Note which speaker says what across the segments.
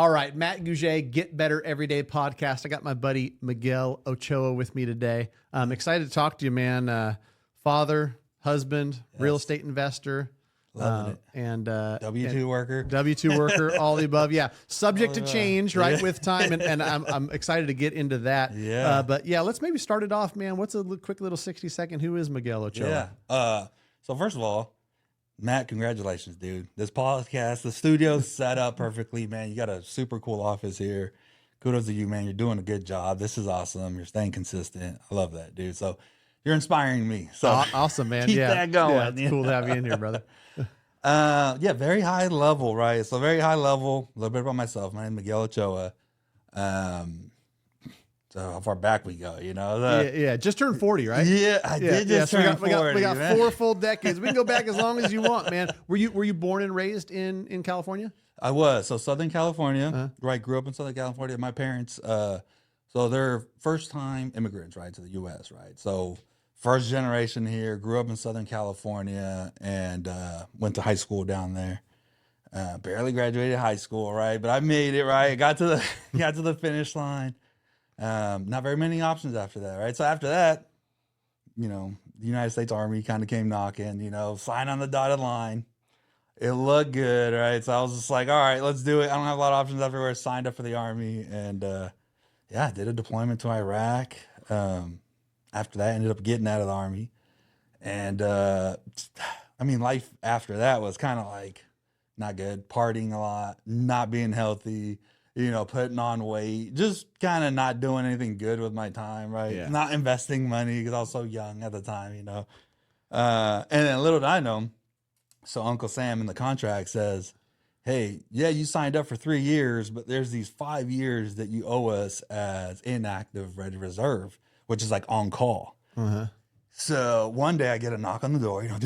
Speaker 1: All right, Matt Gouget, Get Better Everyday Podcast. I got my buddy Miguel Ochoa with me today. I'm excited to talk to you, man. Father, husband, real estate investor.
Speaker 2: Loving it.
Speaker 1: And
Speaker 2: W-2 worker.
Speaker 1: W-2 worker, all the above. Yeah. Subject to change, right,
Speaker 2: Yeah.
Speaker 1: with time. And I'm excited to get into that.
Speaker 2: Yeah.
Speaker 1: But yeah, let's maybe start it off, man. What's a quick little 60-second? Who is Miguel Ochoa?
Speaker 2: Yeah. So first of all, Matt, congratulations, dude. This podcast, the studio's set up perfectly, man. You got a super cool office here. Kudos to you, man. You're doing a good job. This is awesome. You're staying consistent. I love that, dude. So you're inspiring me. So
Speaker 1: Awesome, man.
Speaker 2: keep
Speaker 1: Yeah.
Speaker 2: that going.
Speaker 1: Yeah, it's cool to have you in here, brother.
Speaker 2: Yeah, very high level, right? So very high level. A little bit about myself. My name is Miguel Ochoa. So how far back we go, you know?
Speaker 1: Yeah. Just turned 40, right?
Speaker 2: Yeah, I did just
Speaker 1: so
Speaker 2: turn 40.
Speaker 1: we got
Speaker 2: man.
Speaker 1: 4 full decades. We can go back as long as you want, man. Were you born and raised in California?
Speaker 2: I was. So Southern California, right? Grew up in Southern California. My parents, so they're first time immigrants, right, to the U.S., right? So first generation here, grew up in Southern California and went to high school down there. Barely graduated high school, right? But I made it, right? Got to the finish line. Not very many options after that, right? So after that, you know, the United States Army kind of came knocking, you know, sign on the dotted line. It looked good, right? So I was just like, all right, let's do it. I don't have a lot of options everywhere. Signed up for the Army and, yeah, I did a deployment to Iraq. After that, I ended up getting out of the Army. And, I mean, life after that was kind of like not good. Partying a lot, not being healthy, you know, putting on weight, just kind of not doing anything good with my time, right?
Speaker 1: Yeah.
Speaker 2: Not investing money because I was so young at the time, you know. And then little did I know, so Uncle Sam in the contract says, hey, yeah, you signed up for 3 years, but there's these 5 years that you owe us as inactive ready reserve, which is like on call.
Speaker 1: Uh-huh.
Speaker 2: So one day I get a knock on the door, you know,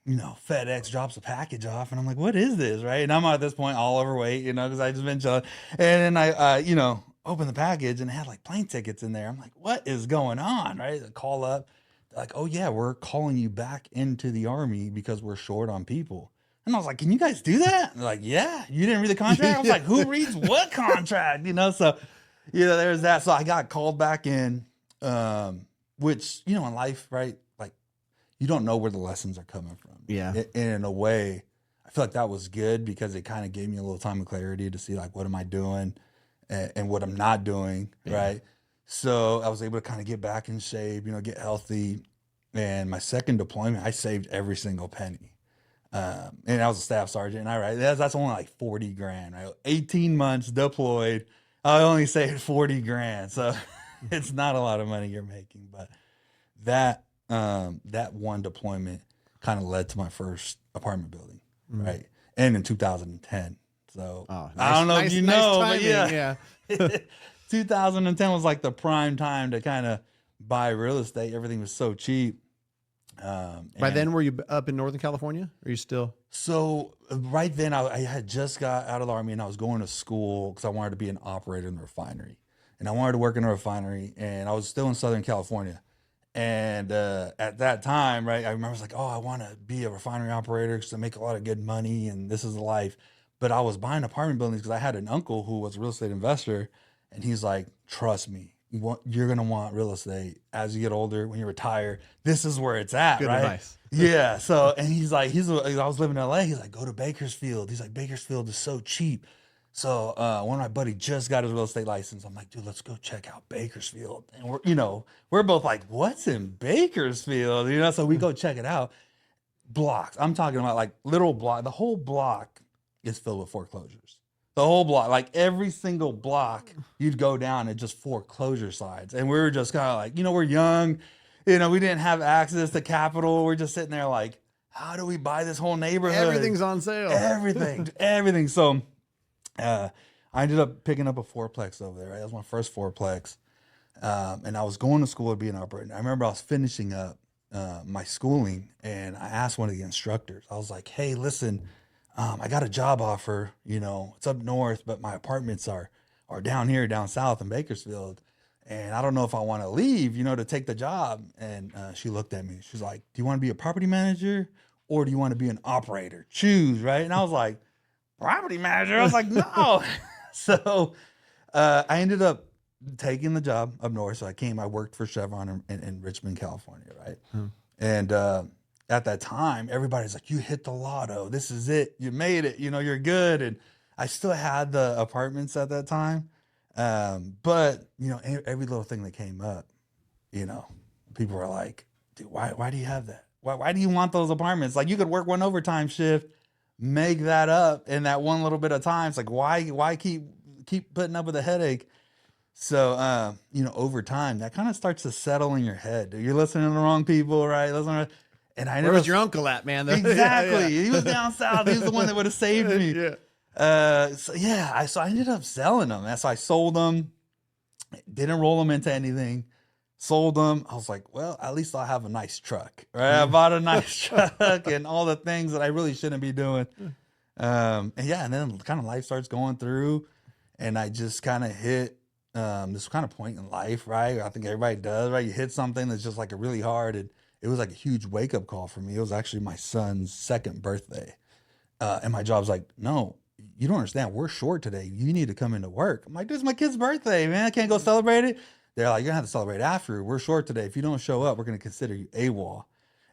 Speaker 2: you know, FedEx drops a package off and I'm like, what is this? Right. And I'm at this point all overweight, you know, cause I just been chilling. And then I, you know, open the package and it had like plane tickets in there. I'm like, what is going on? Right. I call up. They're like, oh yeah, we're calling you back into the Army because we're short on people. And I was like, can you guys do that? And they're like, yeah, you didn't read the contract. I was like, who reads what contract? You know? So, you know, there's that. So I got called back in, which, you know, in life, right? Like you don't know where the lessons are coming from.
Speaker 1: Yeah.
Speaker 2: In a way, I feel like that was good because it kind of gave me a little time of clarity to see like, what am I doing and what I'm not doing.
Speaker 1: Yeah.
Speaker 2: Right. So I was able to kind of get back in shape, you know, get healthy. And my second deployment, I saved every single penny. And I was a staff sergeant. And that's only like 40 grand, right? 18 months deployed. I only saved 40 grand. So it's not a lot of money you're making, but that one deployment kind of led to my first apartment building, right? And in 2010. So I don't know if you know, but yeah. 2010 was like the prime time to kind of buy real estate. Everything was so cheap.
Speaker 1: By then, were you up in Northern California? Or are you still?
Speaker 2: So right then I had just got out of the Army and I was going to school because I wanted to be an operator in the refinery. And I wanted to work in a refinery and I was still in Southern California. And at that time, right, I remember I was like, oh, I want to be a refinery operator because I make a lot of good money and this is the life. But I was buying apartment buildings because I had an uncle who was a real estate investor. And he's like, trust me, you're going to want real estate as you get older, when you retire. This is where it's at,
Speaker 1: Good
Speaker 2: right?
Speaker 1: advice.
Speaker 2: Yeah. So, and he's like, I was living in LA. He's like, go to Bakersfield. He's like, Bakersfield is so cheap. So one of my buddies just got his real estate license. I'm like, dude, let's go check out Bakersfield. And we're both like, what's in Bakersfield? You know, so we go check it out. Blocks. I'm talking about like literal block. The whole block is filled with foreclosures. The whole block, like every single block, you'd go down and just foreclosure sites. And we were just kind of like, we're young, we didn't have access to capital. We're just sitting there like, how do we buy this whole neighborhood?
Speaker 1: Everything's on sale.
Speaker 2: Everything. So I ended up picking up a fourplex over there. Right? That was my first fourplex. And I was going to school to be an operator. I remember I was finishing up my schooling and I asked one of the instructors, I was like, hey, listen, I got a job offer, it's up north, but my apartments are down here, down south in Bakersfield. And I don't know if I want to leave, to take the job. And she looked at me. She's like, do you want to be a property manager or do you want to be an operator? Choose, right? And I was like, property manager. I was like, no. So I ended up taking the job up north. So I worked for Chevron in Richmond, California, right? And at that time, everybody's like, you hit the lotto. This is it. You made it. You know, you're good. And I still had the apartments at that time. But, you know, every little thing that came up, you know, people were like, dude, why do you have that? Why do you want those apartments? Like, you could work one overtime shift, make that up in that one little bit of time. It's like, why keep putting up with a headache? So, you know, over time, that kind of starts to settle in your head. Dude. You're listening to the wrong people, right? And I
Speaker 1: Where was your uncle at, man?
Speaker 2: Exactly. He was down south. He was the one that would have saved me. So I ended up selling them. And so I sold them, didn't roll them into anything, sold them. I was like, well, at least I'll have a nice truck, right? I bought a nice truck and all the things that I really shouldn't be doing. And then kind of life starts going through, and I just kind of hit this kind of point in life, right? I think everybody does, right? You hit something that's just like a really hard, and it was like a huge wake up call for me. It was actually my son's 2nd birthday. And my job's like, no, you don't understand. We're short today. You need to come into work. I'm like, this is my kid's birthday, man. I can't go celebrate it. They're like, you're gonna have to celebrate after. We're short today. If you don't show up, we're gonna consider you AWOL.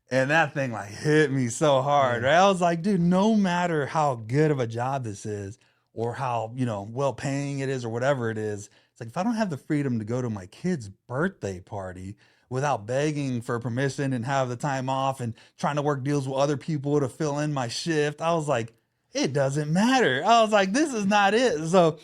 Speaker 2: And that thing like hit me so hard, right? I was like, dude, no matter how good of a job this is, or how, you know, well paying it is, or whatever it is, it's like, if I don't have the freedom to go to my kid's birthday party without begging for permission and have the time off and trying to work deals with other people to fill in my shift, I was like, it doesn't matter. I was like, this is not it. So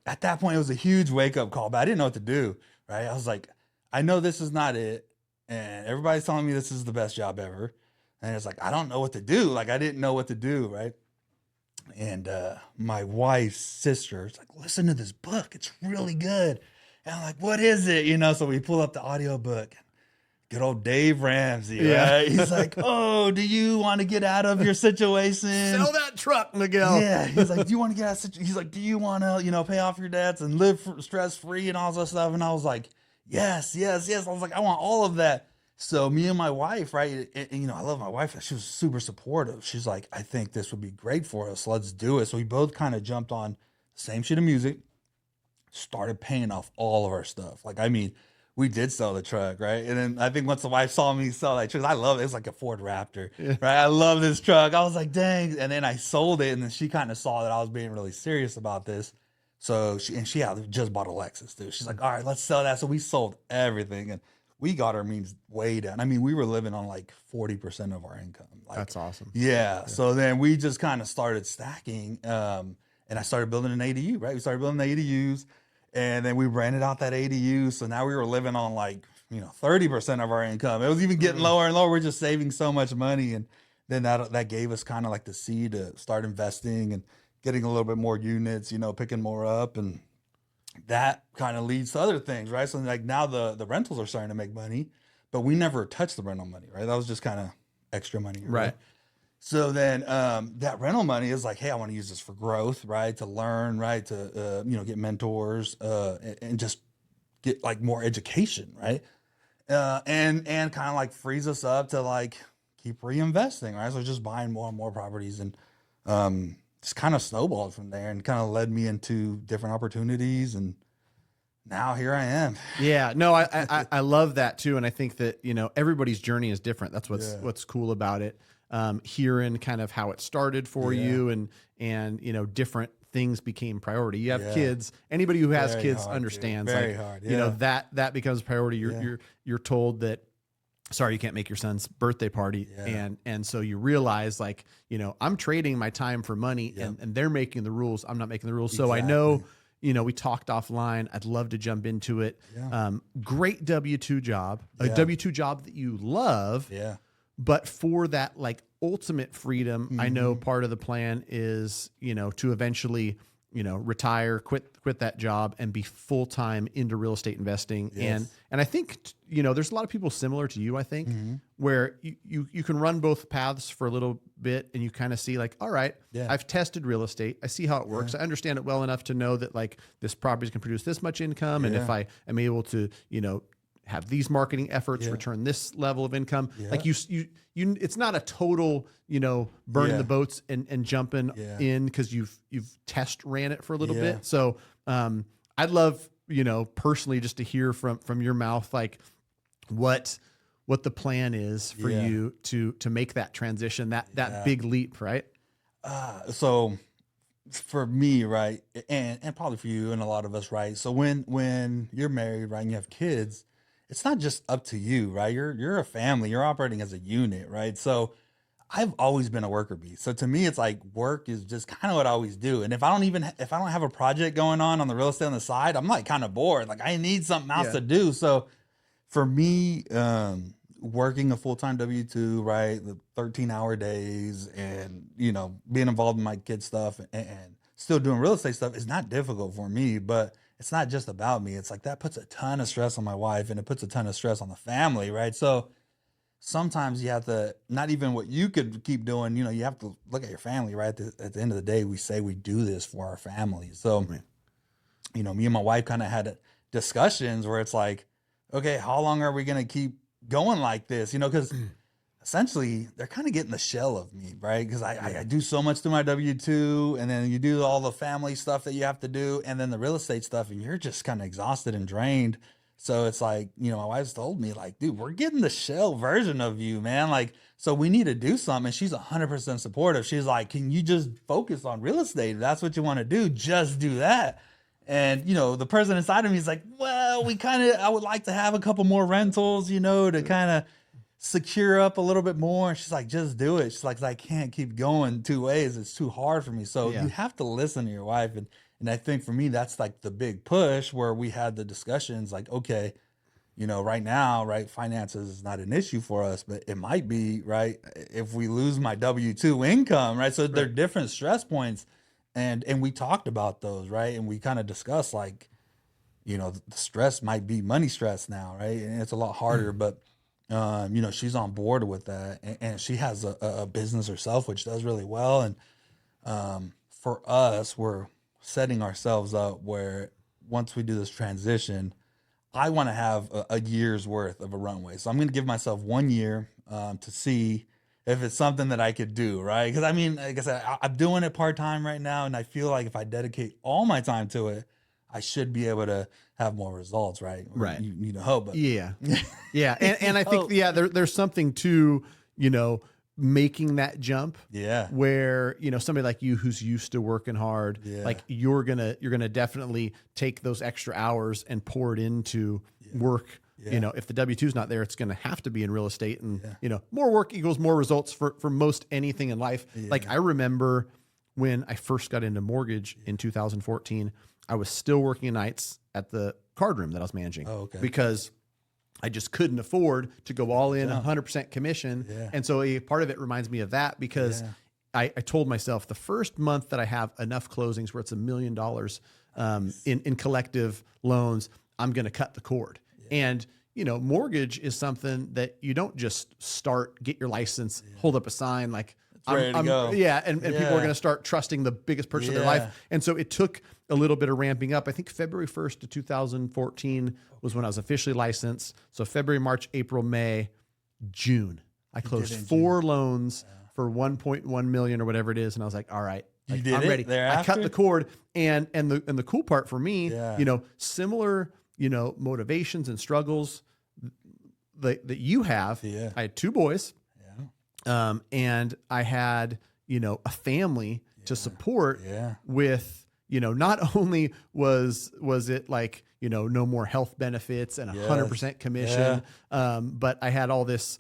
Speaker 2: at that point, it was a huge wake up call, but I didn't know what to do, right? I was like, I know this is not it. And everybody's telling me this is the best job ever. And it's like, I don't know what to do. Like, I didn't know what to do, right? And my wife's sister is like, listen to this book. It's really good. And I'm like, what is it? You know, so we pull up the audiobook. Good old Dave Ramsey, right? He's like, oh, do you want to get out of your situation?
Speaker 1: Sell that truck, Miguel.
Speaker 2: Yeah. He's like, do you want to get out of situation? He's like, do you want to, you know, pay off your debts and live stress-free and all that stuff? And I was like, yes. I was like, I want all of that. So me and my wife, right? And, you know, I love my wife. She was super supportive. She's like, I think this would be great for us. Let's do it. So we both kind of jumped on the same sheet of music, started paying off all of our stuff. Like, I mean, we did sell the truck, right? And then I think once the wife saw me sell that truck, I love it. It's like a Ford Raptor, right? I love this truck. I was like, dang. And then I sold it, and then she kind of saw that I was being really serious about this. So she had just bought a Lexus, dude. She's like, all right, let's sell that. So we sold everything, and we got our means way down. I mean, we were living on like 40% of our income. Like,
Speaker 1: that's awesome.
Speaker 2: Yeah. So then we just kind of started stacking, and I started building an ADU, right? We started building ADUs. And then we rented out that ADU. So now we were living on like, you know, 30% of our income. It was even getting lower and lower. We're just saving so much money. And then that gave us kind of like the seed to start investing and getting a little bit more units, you know, picking more up. And that kind of leads to other things, right? So like now the rentals are starting to make money, but we never touched the rental money, right? That was just kind of extra money.
Speaker 1: Right.
Speaker 2: So then that rental money is like, hey, I want to use this for growth, right? To learn, right? To, you know, get mentors and just get like more education, right? And kind of like frees us up to like keep reinvesting, right? So just buying more and more properties, and just kind of snowballed from there and kind of led me into different opportunities. And now here I am.
Speaker 1: Yeah, no, I love that too. And I think that, you know, everybody's journey is different. That's what's cool about it. Hearing kind of how it started for you, and you know, different things became priority. You have kids. Anybody who has kids understands.
Speaker 2: Very
Speaker 1: like,
Speaker 2: hard.
Speaker 1: You know, that becomes priority. You're told that, sorry, you can't make your son's birthday party, and so you realize, like, you know, I'm trading my time for money, and they're making the rules. I'm not making the rules. So I know. You know, we talked offline. I'd love to jump into it. Great W-2 job, a W-2 job that you love. But for that, like, ultimate freedom, I know part of the plan is, you know, to eventually, you know, retire, quit that job, and be full-time into real estate investing. And I think, you know, there's a lot of people similar to you, I think, where you can run both paths for a little bit, and you kind of see like, all right, I've tested real estate. I see how it works. I understand it well enough to know that like this property can produce this much income. And if I am able to, you know, have these marketing efforts return this level of income. Like you, it's not a total, burning the boats and jumping in because you've test ran it for a little bit. So, I'd love, personally just to hear from your mouth, like what the plan is for you to make that transition, that big leap, right?
Speaker 2: So for me, right, and probably for you and a lot of us, right? So when you're married, right, and you have kids, it's not just up to you, right? You're a family, you're operating as a unit, right? So I've always been a worker bee. So to me, it's like work is just kind of what I always do. And if I don't have a project going on the real estate on the side, I'm like kind of bored. Like I need something else to do. So for me, working a full-time W-2, right, the 13-hour days, and being involved in my kids' stuff and still doing real estate stuff is not difficult for me. But it's not just about me. It's like that puts a ton of stress on my wife, and it puts a ton of stress on the family, right? So sometimes you have to, not even what you could keep doing, you have to look at your family, right? At the end of the day, we say we do this for our family. So, me and my wife kind of had discussions where it's like, okay, how long are we going to keep going like this? Because essentially they're kind of getting the shell of me, right? Because I do so much through my W-2, and then you do all the family stuff that you have to do, and then the real estate stuff, and you're just kind of exhausted and drained. So it's like, my wife's told me, like, dude, we're getting the shell version of you, man. Like, so we need to do something. And she's 100% supportive. She's like, can you just focus on real estate? If that's what you want to do, just do that. And, the person inside of me is like, well, I would like to have a couple more rentals, to kind of secure up a little bit more. And she's like, just do it. She's like, I can't keep going two ways. It's too hard for me. So you have to listen to your wife. And I think for me, that's like the big push where we had the discussions like, okay, right now, right, finances is not an issue for us, but it might be, right, if we lose my W-2 income, right? So there are different stress points. And we talked about those, right? And we kind of discussed like, the stress might be money stress now, right? And it's a lot harder, but, she's on board with that. And she has a business herself, which does really well. And for us, we're setting ourselves up where once we do this transition, I want to have a year's worth of a runway. So I'm going to give myself 1 year to see if it's something that I could do, right? Because I mean, like I said, I'm doing it part-time right now, and I feel like if I dedicate all my time to it, I should be able to have more results, right?
Speaker 1: Right.
Speaker 2: You need to hope, but
Speaker 1: yeah. And I think, there's something to, making that jump.
Speaker 2: Yeah.
Speaker 1: Where, somebody like you who's used to working hard, like you're gonna definitely take those extra hours and pour it into work. If the W-2 is not there, it's going to have to be in real estate, and more work equals more results for most anything in life. Like I remember when I first got into mortgage in 2014, I was still working nights at the card room that I was managing because I just couldn't afford to go all in 100% commission. And so a part of it reminds me of that because I told myself the first month that I have enough closings where it's $1 million in collective loans, I'm going to cut the cord. And, mortgage is something that you don't just get your license, hold up a sign like
Speaker 2: ready to go.
Speaker 1: And people are going to start trusting the biggest purchase of their life. And so it took a little bit of ramping up. I think February 1st of 2014 was when I was officially licensed. So February, March, April, May, June, I closed 4 loans for 1.1 million or whatever it is. And I was like, all right, I'm ready. I cut the cord. And the cool part for me, similar, motivations and struggles that you have. I had 2 boys. And I had, a family to support with, not only was it like, no more health benefits and 100% commission, but I had all this,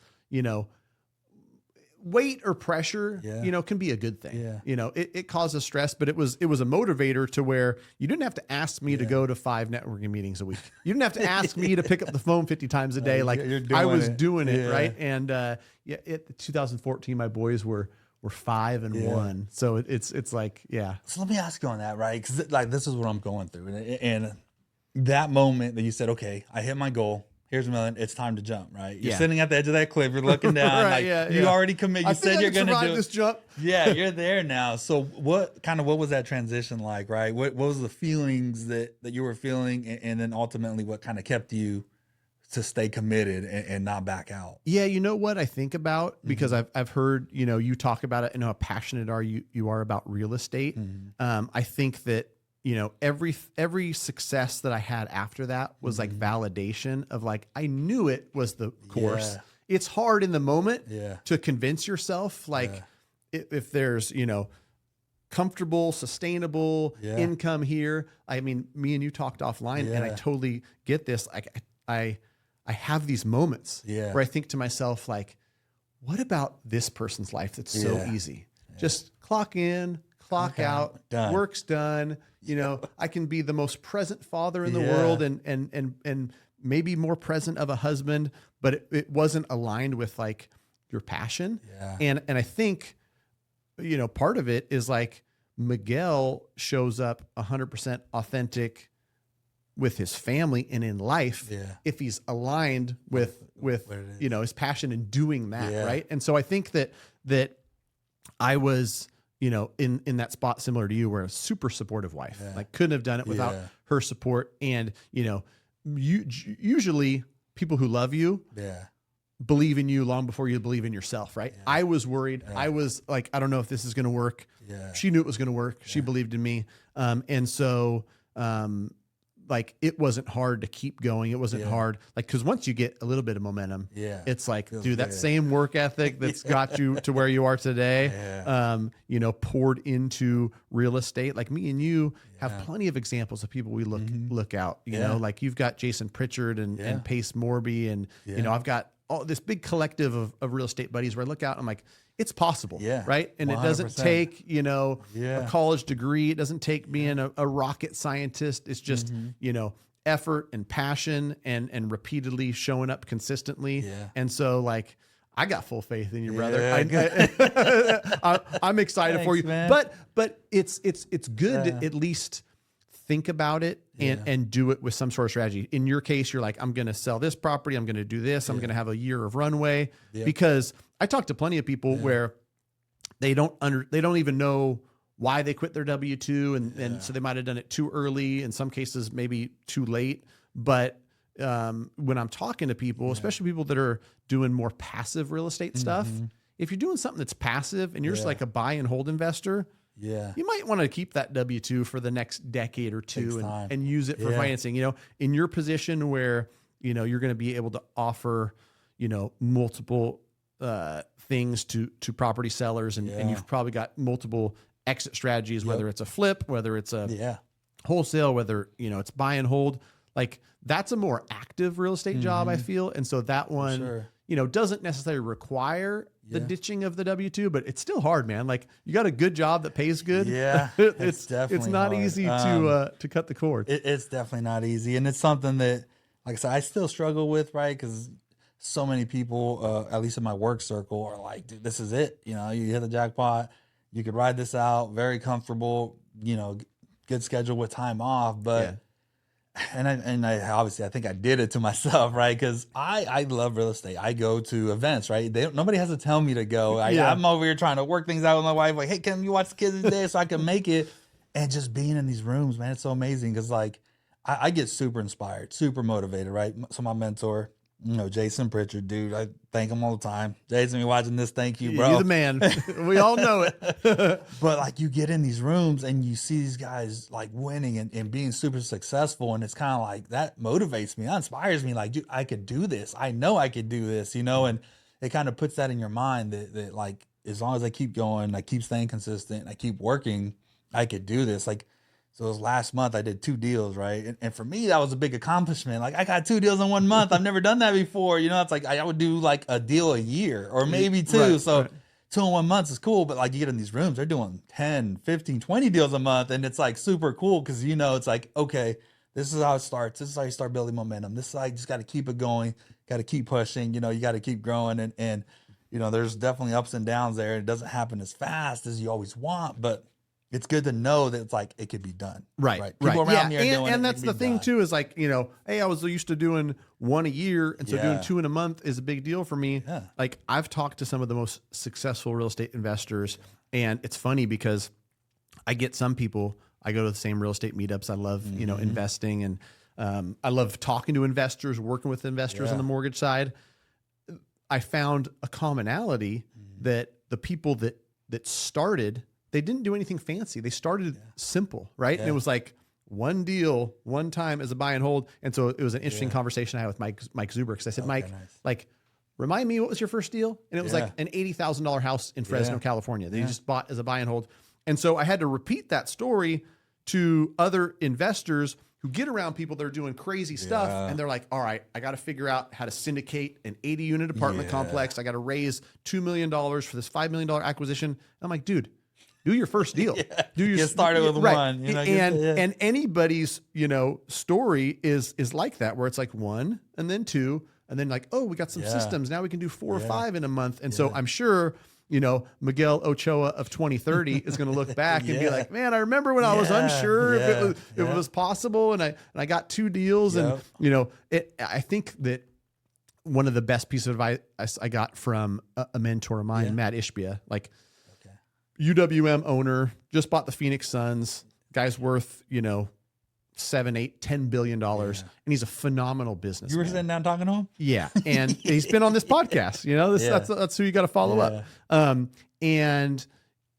Speaker 1: weight or pressure, can be a good thing. It causes stress, but it was a motivator to where you didn't have to ask me to go to 5 networking meetings a week. You didn't have to ask me to pick up the phone 50 times a day. Like I was doing it. Right. And, 2014, my boys were 5 and 1. So it's like,
Speaker 2: So let me ask you on that, right? Cause like, this is what I'm going through. And that moment that you said, okay, I hit my goal. Here's $1 million. It's time to jump, right? You're sitting at the edge of that cliff. You're looking down. You already commit. You said you're going to do
Speaker 1: this jump.
Speaker 2: You're there now. So what was that transition like, right? What was the feelings that you were feeling? And then ultimately what kind of kept you to stay committed and not back out.
Speaker 1: Yeah, you know what I think about, because I've heard, you know, you talk about it and how passionate you are about real estate. I think that, you know, every success that I had after that was like validation of like, I knew it was the course.
Speaker 2: Yeah.
Speaker 1: It's hard in the moment
Speaker 2: Yeah.
Speaker 1: to convince yourself, like if there's, you know, comfortable, sustainable income here. I mean, me and you talked offline and I totally get this. Like I have these moments where I think to myself, like, what about this person's life that's so easy? Just clock in, clock out,
Speaker 2: done.
Speaker 1: Work's done. You know, I can be the most present father in the world and maybe more present of a husband, but it wasn't aligned with like your passion.
Speaker 2: Yeah.
Speaker 1: And I think, you know, part of it is like Miguel shows up 100% authentic with his family and in life, if he's aligned with you know, his passion in doing that. Right. And so I think that I was, you know, in that spot similar to you, where a super supportive wife, like couldn't have done it without her support. And, you know, usually people who love you believe in you long before you believe in yourself. Right. I was worried. I was like, I don't know if this is going to work. She knew it was going to work. She believed in me. And so, like, it wasn't hard to keep going. It wasn't hard. Like, cause once you get a little bit of momentum, it's like, dude, that same work ethic that's got you to where you are today, you know, poured into real estate. Like me and you have plenty of examples of people we look out, you know, like you've got Jason Pritchard and Pace Morby. And, you know, I've got all this big collective of real estate buddies where I look out and I'm like, it's possible. Right. And 100%. It doesn't take, you know, a college degree. It doesn't take being a rocket scientist. It's just, you know, effort and passion and repeatedly showing up consistently. And so like, I got full faith in you, brother. I'm excited for you,
Speaker 2: man.
Speaker 1: but it's good to at least think about it and do it with some sort of strategy. In your case, you're like, I'm going to sell this property. I'm going to do this. I'm going to have a year of runway, because I talked to plenty of people where they don't even know why they quit their W-2. And so they might've done it too early. In some cases, maybe too late. But when I'm talking to people, especially people that are doing more passive real estate stuff, if you're doing something that's passive and you're just like a buy and hold investor, you might want to keep that W-2 for the next decade or two and use it for financing. You know, in your position where, you know, you're going to be able to offer, you know, multiple things to property sellers, and you've probably got multiple exit strategies, whether it's a flip, whether it's a wholesale, whether, you know, it's buy and hold. Like, that's a more active real estate job, I feel. And so that one, you know, doesn't necessarily require the ditching of the W-2, but it's still hard, man. Like, you got a good job that pays good. It's not
Speaker 2: hard.
Speaker 1: easy to cut the cord.
Speaker 2: It's definitely not easy. And it's something that, like I said, I still struggle with, right? Because so many people, at least in my work circle, are like, dude, this is it. You know, you hit the jackpot. You could ride this out, very comfortable, you know, good schedule with time off. But, and I obviously, I think I did it to myself, right? Because I love real estate. I go to events, right? Nobody has to tell me to go. I'm over here trying to work things out with my wife. Like, hey, can you watch the kids today so I can make it? And just being in these rooms, man, it's so amazing. Because, like, I get super inspired, super motivated, right? So my mentor, you know, Jason Pritchard, dude, I thank him all the time. Jason, you watching this? Thank you, bro.
Speaker 1: You're the man. We all know it.
Speaker 2: But like, you get in these rooms and you see these guys like winning and being super successful. And it's kind of like, that motivates me. That inspires me. Like, dude, I could do this. I know I could do this, you know? And it kind of puts that in your mind that like, as long as I keep going, I keep staying consistent, I keep working, I could do this. Like, so it was last month I did 2 deals, right? And for me, that was a big accomplishment. Like, I got 2 deals in 1 month. I've never done that before. You know, it's like I would do like a deal a year or maybe 2. So 2 in 1 month is cool. But like, you get in these rooms, they're doing 10, 15, 20 deals a month. And it's like super cool because, you know, it's like, okay, this is how it starts. This is how you start building momentum. This is how you just got to keep it going, got to keep pushing. You know, you got to keep growing. And, you know, there's definitely ups and downs there. It doesn't happen as fast as you always want, but it's good to know that it's like, it could be done.
Speaker 1: Right.
Speaker 2: People around me are doing it.
Speaker 1: And that's the thing too, is like, you know, hey, I was used to doing 1 a year. And so doing 2 in a month is a big deal for me. Like, I've talked to some of the most successful real estate investors, and it's funny because I get some people, I go to the same real estate meetups. I love, you know, investing, and I love talking to investors, working with investors on the mortgage side. I found a commonality that the people that started, they didn't do anything fancy. They started simple, right? And it was like one deal, one time as a buy and hold. And so it was an interesting conversation I had with Mike Zuber, because I said, Mike, like, remind me, what was your first deal? And it was like an $80,000 house in Fresno, California that you just bought as a buy and hold. And so I had to repeat that story to other investors who get around people that are doing crazy stuff. And they're like, all right, I got to figure out how to syndicate an 80 unit apartment complex. I got to raise $2 million for this $5 million acquisition. And I'm like, dude, do your first deal.
Speaker 2: Get started with one. You know,
Speaker 1: and anybody's, you know, story is like that, where it's like one and then two, and then like, oh, we got some systems. Now we can do 4 or 5 in a month. And so I'm sure, you know, Miguel Ochoa of 2030 is going to look back and be like, man, I remember when I was unsure if it was possible. And I got 2 deals. And, you know, I think that one of the best pieces of advice I got from a mentor of mine, Matt Ishbia, like UWM owner, just bought the Phoenix Suns, guy's worth, you know, $7, $8, $10 billion. And he's a phenomenal businessman.
Speaker 2: You were sitting down talking to him?
Speaker 1: Yeah. And he's been on this podcast, you know, that's who you got to follow up. And,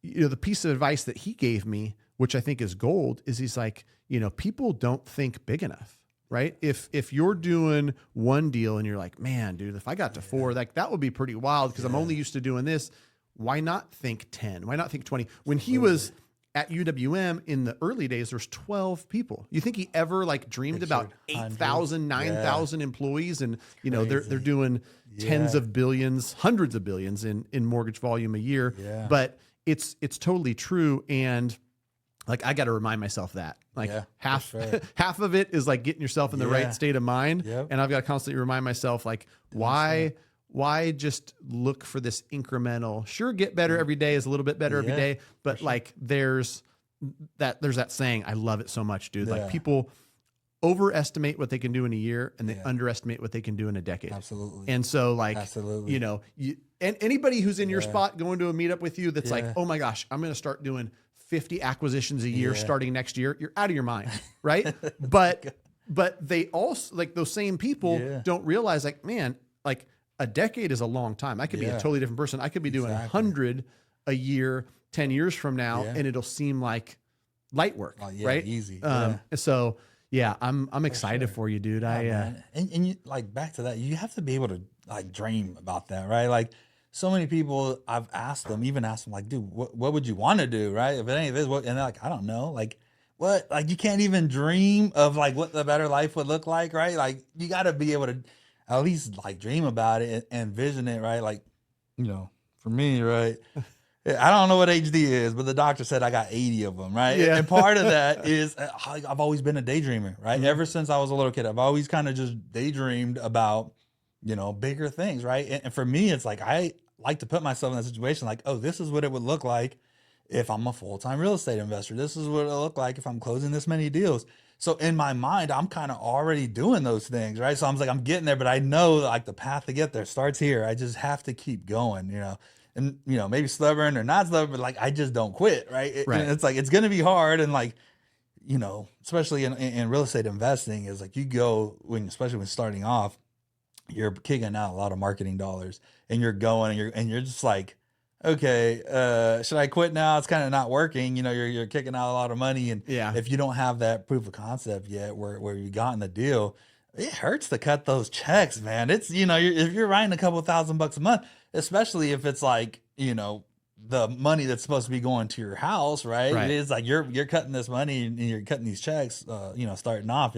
Speaker 1: you know, the piece of advice that he gave me, which I think is gold, is he's like, you know, people don't think big enough, right? If you're doing one deal and you're like, man, dude, if I got to 4, like that would be pretty wild, because I'm only used to doing this. Why not think 10? Why not think 20? When he was at UWM in the early days, there's 12 people. You think he ever like dreamed about 8,000, 9,000 employees? And, you know, they're doing tens of billions, hundreds of billions in mortgage volume a year. But it's totally true. And like, I got to remind myself that like half of it is like getting yourself in the right state of mind. And I've got to constantly remind myself, like, why just look for this incremental, sure, get better every day is a little bit better every day. But like, there's that saying, I love it so much, dude. Like, people overestimate what they can do in a year and they underestimate what they can do in a decade.
Speaker 2: Absolutely.
Speaker 1: And so like, you know, and anybody who's in your spot going to a meetup with you, that's like, oh my gosh, I'm going to start doing 50 acquisitions a year starting next year. You're out of your mind. Right. But they also, like, those same people don't realize, like, man, like, a decade is a long time. I could be a totally different person. I could be doing 100 a year, 10 years from now, and it'll seem like light work, right?
Speaker 2: Easy.
Speaker 1: So yeah, I'm excited for you, dude.
Speaker 2: And you, like, back to that, you have to be able to like dream about that, right? Like, so many people, I've asked them like, dude, what would you want to do, right? If it ain't this, what? And they're like, I don't know, like, what? Like, you can't even dream of like what the better life would look like, right? Like, you got to be able to at least like dream about it and envision it, right? Like, you know, for me, right? I don't know what HD is, but the doctor said I got 80 of them, right? And part of that is I've always been a daydreamer, right? Ever since I was a little kid, I've always kind of just daydreamed about, you know, bigger things, right? And for me, it's like, I like to put myself in that situation, like, oh, this is what it would look like if I'm a full-time real estate investor. This is what it'll look like if I'm closing this many deals. So in my mind, I'm kind of already doing those things, right? So I'm like, I'm getting there, but I know like the path to get there starts here. I just have to keep going, you know, and, you know, maybe stubborn or not stubborn, but like, I just don't quit, right? It's like, it's going to be hard. And like, you know, especially in real estate investing, is like, you go especially when starting off, you're kicking out a lot of marketing dollars and you're going and you're just like, okay, should I quit now? It's kind of not working. You know, you're kicking out a lot of money. And if you don't have that proof of concept yet where you gotten the deal, it hurts to cut those checks, man. It's, you know, if you're writing a couple $1,000 a month, especially if it's like, you know, the money that's supposed to be going to your house, right? It's like you're cutting this money and you're cutting these checks, you know, starting off.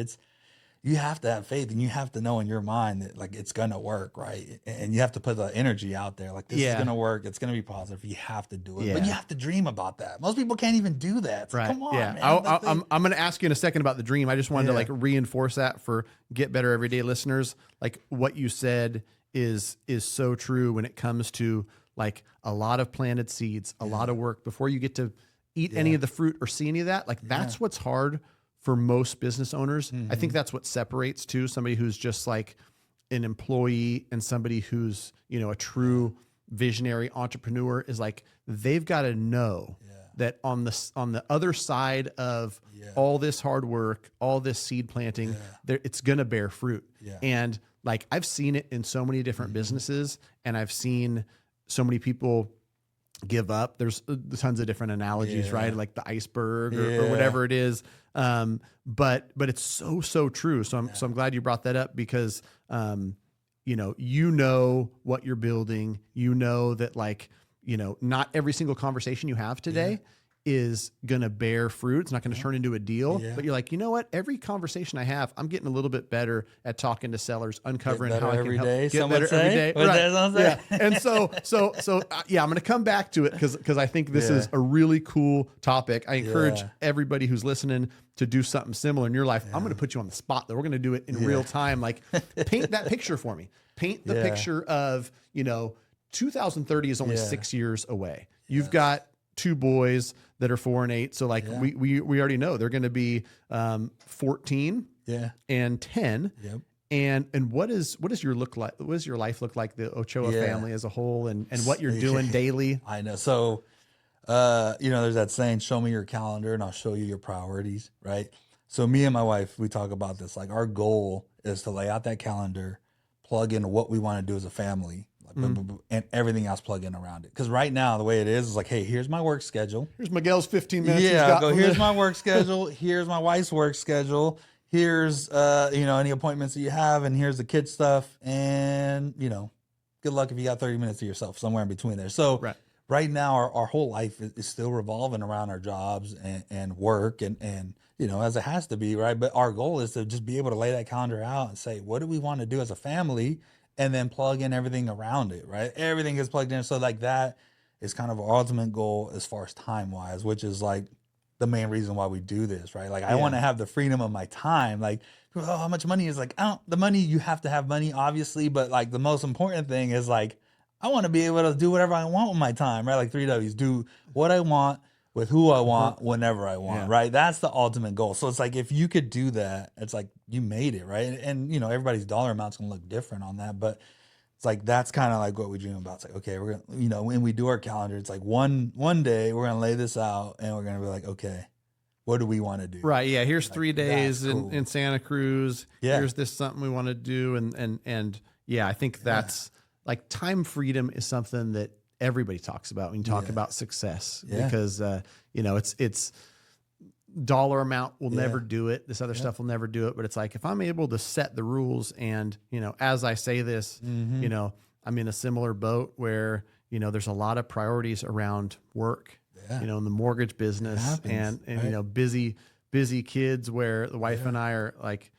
Speaker 2: You have to have faith and you have to know in your mind that like it's gonna work, right? And you have to put the energy out there, like, this is gonna work, it's gonna be positive. You have to do it, but you have to dream about that. Most people can't even do that. It's like, come on, man.
Speaker 1: I'm gonna ask you in a second about the dream. I just wanted to like reinforce that for Get Better Everyday listeners. Like, what you said is so true when it comes to like a lot of planted seeds, a lot of work before you get to eat any of the fruit or see any of that. Like, that's what's hard for most business owners. I think that's what separates too somebody who's just like an employee and somebody who's, you know, a true visionary entrepreneur, is like, they've got to know that on the other side of all this hard work, all this seed planting, it's going to bear fruit. And like, I've seen it in so many different businesses, and I've seen so many people give up. There's tons of different analogies, right? Like the iceberg or whatever it is. But it's so true. So I'm glad you brought that up, because, you know what you're building, that, like, not every single conversation you have today is going to bear fruit. It's not going to turn into a deal, but you're like, you know what? Every conversation I have, I'm getting a little bit better at talking to sellers, uncovering how I can help get better every day. Right. Yeah. And so, I'm going to come back to it because I think this is a really cool topic. I encourage everybody who's listening to do something similar in your life. I'm going to put you on the spot, though. We're going to do it in real time. Like, paint that picture for me. Paint the picture of, 2030 is only 6 years away. You've got 2 boys that are 4 and 8. So like we already know they're going to be 14 and 10. Yep. And what is your look like? What does your life look like, the Ochoa family as a whole, and what you're doing daily?
Speaker 2: I know. So, there's that saying, show me your calendar and I'll show you your priorities. Right. So me and my wife, we talk about this. Like, our goal is to lay out that calendar, plug in what we want to do as a family, and everything else plug in around it. Because right now, the way it is like, hey, here's my work schedule.
Speaker 1: Here's Miguel's 15 minutes.
Speaker 2: Here's my work schedule. Here's my wife's work schedule. Here's, any appointments that you have, and here's the kids stuff. And, good luck if you got 30 minutes to yourself somewhere in between there. So right now, our whole life is still revolving around our jobs and work and, as it has to be, right? But our goal is to just be able to lay that calendar out and say, what do we want to do as a family? And then plug in everything around it, right? Everything gets plugged in. So like, that is kind of our ultimate goal as far as time wise, which is like the main reason why we do this, right? Like, I want to have the freedom of my time. Like, oh, how much money is like, the money, you have to have money, obviously. But like, the most important thing is like, I want to be able to do whatever I want with my time, right? Like 3 W's, do what I want with who I want, whenever I want, right? That's the ultimate goal. So it's like, if you could do that, it's like, you made it, right? And, everybody's dollar amount's going to look different on that. But it's like, that's kind of like what we dream about. It's like, okay, we're going to, when we do our calendar, it's like one day we're going to lay this out and we're going to be like, okay, what do we want to do?
Speaker 1: Right. Yeah. Here's like, 3 days in Santa Cruz. Here's this something we want to do. And yeah, I think that's like, time freedom is something that everybody talks about when you talk about success, because, it's dollar amount will never do it. This other stuff will never do it. But it's like, if I'm able to set the rules, and, as I say this, I'm in a similar boat where, there's a lot of priorities around work, in the mortgage business, and busy kids, where the wife and I are like,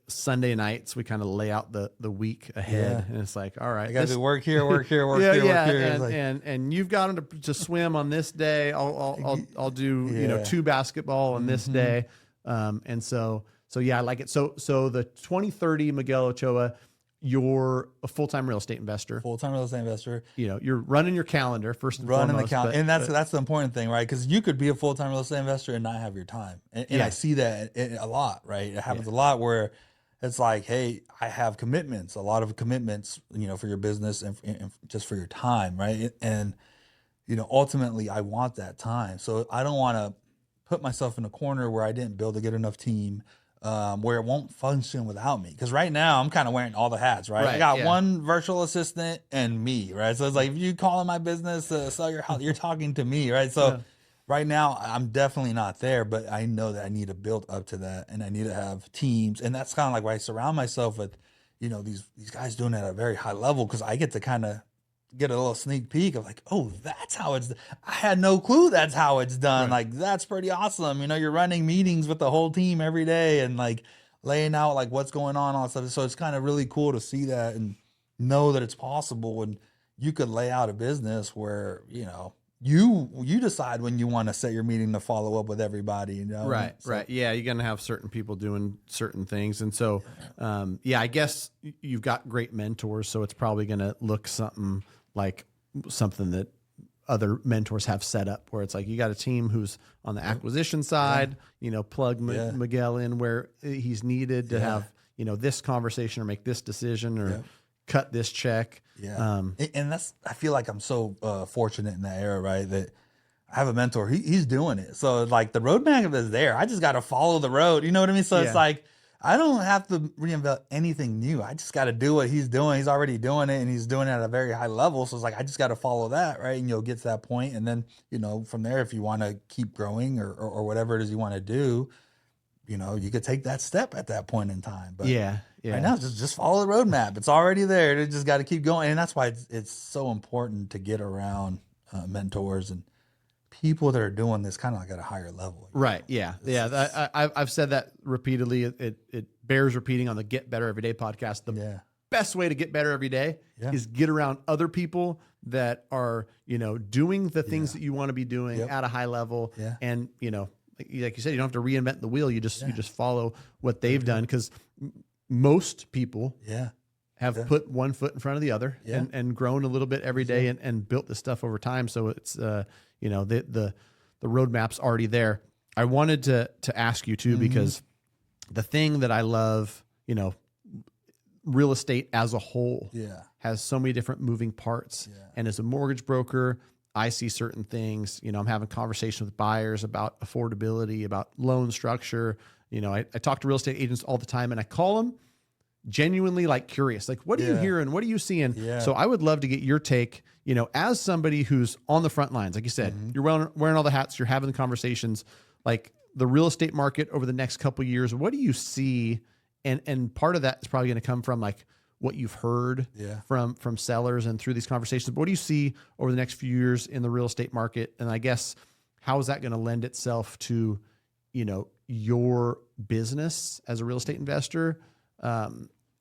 Speaker 1: Sunday nights, we kind of lay out the week ahead, and it's like, all right,
Speaker 2: I got to work here, work here, work here, work here.
Speaker 1: And you've got them to swim on this day. I'll do 2 basketball on this day, and so I like it. So the 2030 Miguel Ochoa, you're a full-time real estate investor.
Speaker 2: Full-time real estate investor.
Speaker 1: You're running your calendar first and foremost.
Speaker 2: Running the calendar. And that's the important thing, right? Because you could be a full-time real estate investor and not have your time. And I see that a lot, right? It happens a lot where it's like, hey, I have commitments, a lot of commitments, for your business and just for your time, right? And, ultimately I want that time. So I don't want to put myself in a corner where I didn't build a good enough team, where it won't function without me. Because right now I'm kind of wearing all the hats, right? I got one virtual assistant and me, right? So it's like, if you call in my business to sell your house, you're talking to me, right? So right now I'm definitely not there, but I know that I need to build up to that, and I need to have teams. And that's kind of like why I surround myself with, these guys doing it at a very high level, because I get to kind of get a little sneak peek of like, oh, that's how it's, I had no clue that's how it's done. Like, that's pretty awesome. You're running meetings with the whole team every day and like laying out like what's going on, all that stuff. So it's kind of really cool to see that and know that it's possible. And you could lay out a business where, you decide when you want to set your meeting to follow up with everybody,
Speaker 1: Right. Yeah. You're going to have certain people doing certain things. And so, I guess you've got great mentors, so it's probably going to look something that other mentors have set up, where it's like, you got a team who's on the acquisition side, plug Miguel in where he's needed to have, this conversation or make this decision or cut this check.
Speaker 2: And I feel like I'm so fortunate in that era, right? That I have a mentor. He's doing it. So like the roadmap is there. I just got to follow the road. You know what I mean? So it's like, I don't have to reinvent anything new. I just got to do what he's doing. He's already doing it and he's doing it at a very high level. So it's like, I just got to follow that. Right. And you'll get to that point. And then, you know, from there, if you want to keep growing or whatever it is you want to do, you know, you could take that step at that point in time. But right now, just follow the roadmap. It's already there. You just got to keep going. And that's why it's so important to get around mentors and people that are doing this kind of like at a higher level.
Speaker 1: Right. Yeah. I've said that repeatedly. It bears repeating on the Get Better Every Day podcast. The best way to get better every day is get around other people that are, you know, doing the things that you want to be doing at a high level. And, you know, like you said, you don't have to reinvent the wheel. You just follow what they've done. Because most people have put one foot in front of the other and grown a little bit every day and built this stuff over time. So it's, you know, the roadmap's already there. I wanted to ask you too, because the thing that I love, you know, real estate as a whole has so many different moving parts. And as a mortgage broker, I see certain things, you know, I'm having conversations with buyers about affordability, about loan structure. You know, I talk to real estate agents all the time and I call them genuinely like curious, like, what are you hearing? What are you seeing? So I would love to get your take, you know, as somebody who's on the front lines, like you said, you're wearing all the hats, you're having the conversations, like the real estate market over the next couple of years. What do you see? And part of that is probably going to come from like what you've heard from sellers and through these conversations. But what do you see over the next few years in the real estate market? And I guess, how is that going to lend itself to, you know, your business as a real estate investor,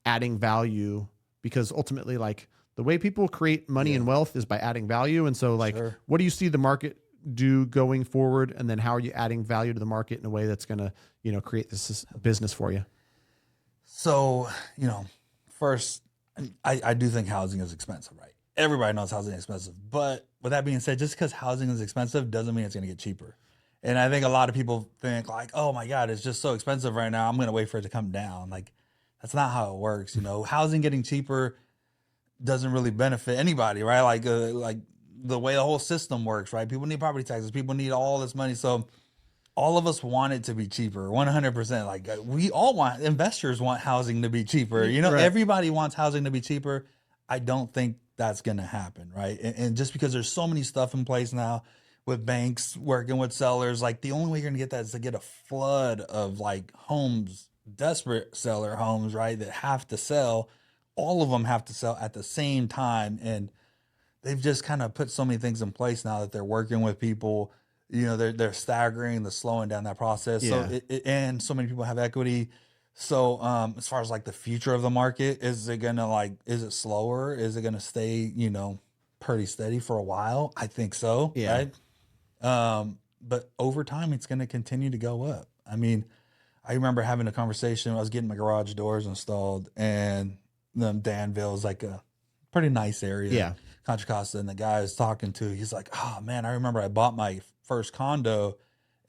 Speaker 1: adding value? Because ultimately, like, the way people create money and wealth is by adding value. And so like, what do you see the market do going forward? And then how are you adding value to the market in a way that's going to, you know, create this business for you?
Speaker 2: So, you know, first, I do think housing is expensive, right? Everybody knows housing is expensive. But with that being said, just because housing is expensive doesn't mean it's going to get cheaper. And I think a lot of people think like, oh my God, it's just so expensive right now, I'm going to wait for it to come down. Like, that's not how it works. You know, housing getting cheaper doesn't really benefit anybody, right? Like the way the whole system works, right? People need property taxes. People need all this money. So all of us want it to be cheaper, 100%. Like, we all want, investors want housing to be cheaper. You know, everybody wants housing to be cheaper. I don't think that's going to happen, right? And just because there's so many stuff in place now with banks working with sellers, like, the only way you're going to get that is to get a flood of like homes, desperate seller homes, right? That have to sell. All of them have to sell at the same time. And they've just kind of put so many things in place now that they're working with people. You know, they're staggering, they're slowing down that process. So and so many people have equity. So as far as like the future of the market, is it slower? Is it gonna stay, you know, pretty steady for a while? I think so. Right. But over time it's gonna continue to go up. I mean, I remember having a conversation. I was getting my garage doors installed, and Danville is like a pretty nice area. Contra Costa, and the guy I was talking to, he's like, oh man, I remember I bought my first condo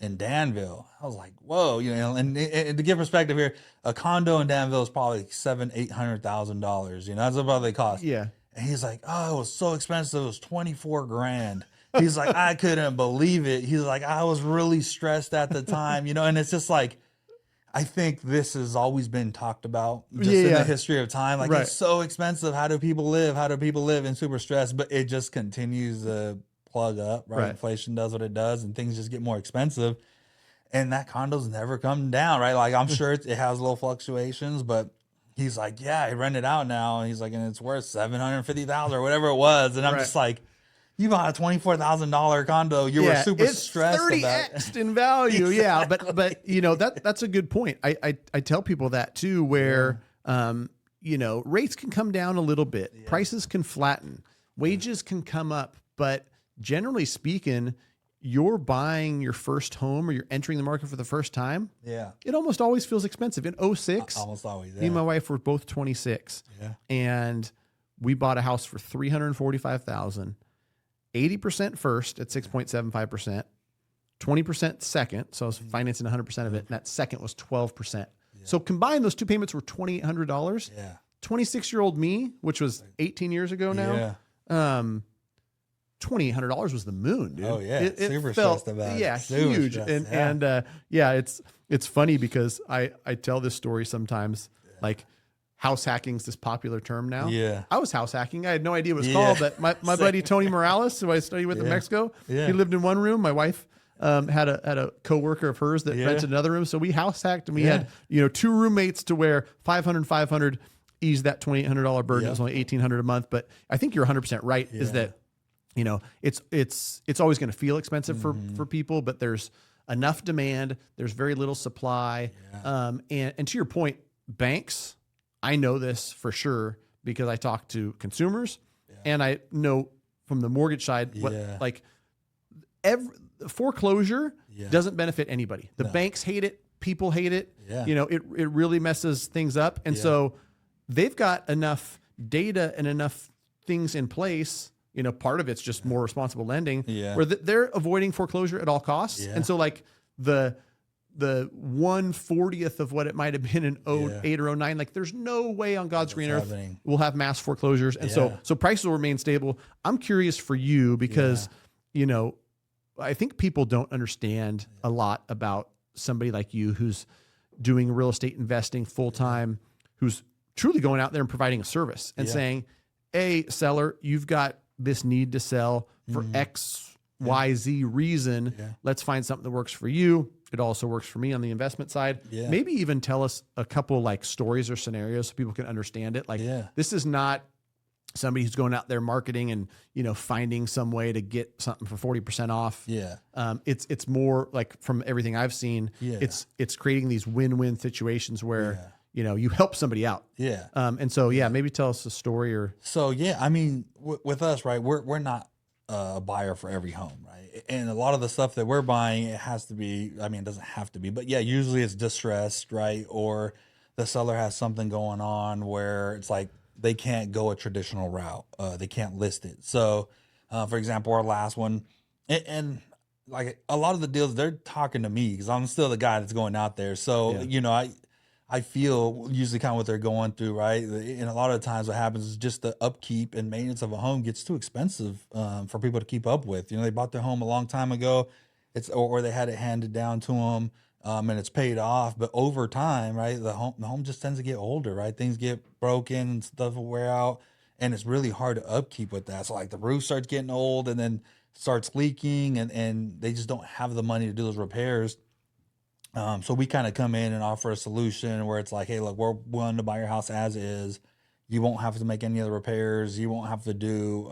Speaker 2: in Danville. I was like, whoa, you know, and to give perspective here, a condo in Danville is probably $700,000-$800,000. You know, that's about what they cost. And he's like, oh, it was so expensive. It was 24 grand. He's like, I couldn't believe it. He's like, I was really stressed at the time, you know, and it's just like, I think this has always been talked about just in the history of time. Like, it's so expensive. How do people live? How do people live in super stress? But it just continues to plug up, right? Inflation does what it does, and things just get more expensive. And that condo's never come down, right? Like, I'm sure it has little fluctuations, but he's like, yeah, I rent it out now. And he's like, and it's worth $750,000 or whatever it was. And I'm just like, you bought a $24,000 condo. You were super stressed about it.
Speaker 1: 30x in value. But you know, that's a good point. I tell people that too, where, you know, rates can come down a little bit. Prices can flatten. Wages can come up. But generally speaking, you're buying your first home or you're entering the market for the first time. It almost always feels expensive. In 2006,
Speaker 2: almost always.
Speaker 1: Me and my wife were both 26. And we bought a house for $345,000. 80% first at 6.75%, 20% second. So I was financing 100% of it. And that second was 12%. So combined, those two payments were $2,800. 26-year-old me, which was 18 years ago now, $2,800 was the moon, dude.
Speaker 2: Oh yeah,
Speaker 1: it
Speaker 2: super
Speaker 1: felt,
Speaker 2: stressed about it.
Speaker 1: yeah,
Speaker 2: Super
Speaker 1: huge.
Speaker 2: stressed,
Speaker 1: And yeah, it's funny because I tell this story sometimes, like house hacking is this popular term now.
Speaker 2: Yeah.
Speaker 1: I was house hacking. I had no idea what it was
Speaker 2: Yeah.
Speaker 1: called, but my buddy Tony Morales, who I studied with in
Speaker 2: Yeah.
Speaker 1: Mexico,
Speaker 2: Yeah.
Speaker 1: he lived in one room. My wife had a coworker of hers that
Speaker 2: Yeah.
Speaker 1: rented another room. So we house hacked, and we
Speaker 2: Yeah.
Speaker 1: had, 2 roommates to where 500 eased that $2,800 burden.
Speaker 2: Yeah.
Speaker 1: It was only $1,800 a month. But I think you're 100% right. Is
Speaker 2: Yeah.
Speaker 1: that, it's always going to feel expensive for people, but there's enough demand. There's very little supply. And to your point, banks, I know this for sure because I talk to consumers and I know from the mortgage side, what like every foreclosure doesn't benefit anybody. The banks hate it. People hate it.
Speaker 2: Yeah.
Speaker 1: It really messes things up. And so they've got enough data and enough things in place. Part of it's just more responsible lending where they're avoiding foreclosure at all costs.
Speaker 2: Yeah.
Speaker 1: And so like the 1/40th of what it might have been in 08 or 09, like there's no way on God's green earth we'll have mass foreclosures. And so prices will remain stable. I'm curious for you because, I think people don't understand a lot about somebody like you who's doing real estate investing full time, who's truly going out there and providing a service and saying, hey, seller, you've got this need to sell for X, Y, Z reason. Let's find something that works for you. It also works for me on the investment side. Maybe even tell us a couple like stories or scenarios so people can understand it. Like this is not somebody who's going out there marketing and, finding some way to get something for 40% off. It's more like from everything I've seen, it's creating these win-win situations where, you help somebody out. And so, maybe tell us a story or.
Speaker 2: So, I mean, with us, right, we're not a buyer for every home, right? And a lot of the stuff that we're buying, it has to be, it doesn't have to be, but usually it's distressed, right? Or the seller has something going on where it's like they can't go a traditional route. They can't list it. So, for example, our last one, and like a lot of the deals, they're talking to me because I'm still the guy that's going out there. So, I feel usually kind of what they're going through, right? And a lot of times what happens is just the upkeep and maintenance of a home gets too expensive for people to keep up with. They bought their home a long time ago, or they had it handed down to them, and it's paid off. But over time, right, the home just tends to get older, right? Things get broken and stuff will wear out, and it's really hard to upkeep with that. So like the roof starts getting old and then starts leaking, and they just don't have the money to do those repairs. So we kind of come in and offer a solution where it's like, hey, look, we're willing to buy your house as is. You won't have to make any of the repairs. You won't have to do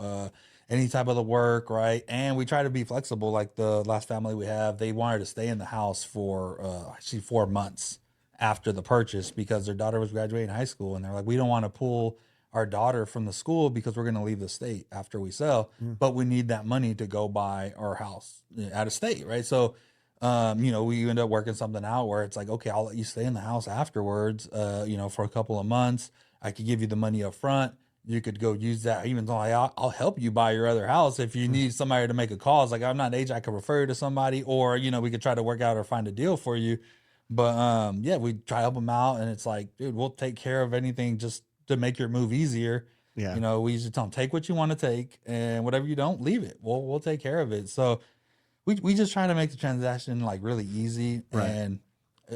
Speaker 2: any type of the work, right? And we try to be flexible. Like the last family we have, they wanted to stay in the house for actually 4 months after the purchase because their daughter was graduating high school. And they're like, we don't want to pull our daughter from the school because we're going to leave the state after we sell, but we need that money to go buy our house out of state, right? So we end up working something out where it's like, okay, I'll let you stay in the house afterwards, for a couple of months. I could give you the money up front. You could go use that. Even though I'll help you buy your other house if you need somebody to make a call. It's like, I'm not an agent. I could refer you to somebody, or, we could try to work out or find a deal for you. But we try to help them out. And it's like, dude, we'll take care of anything just to make your move easier. We usually tell them, take what you want to take, and whatever you don't, leave it. We'll take care of it. So we just try to make the transaction like really easy.
Speaker 1: Right.
Speaker 2: And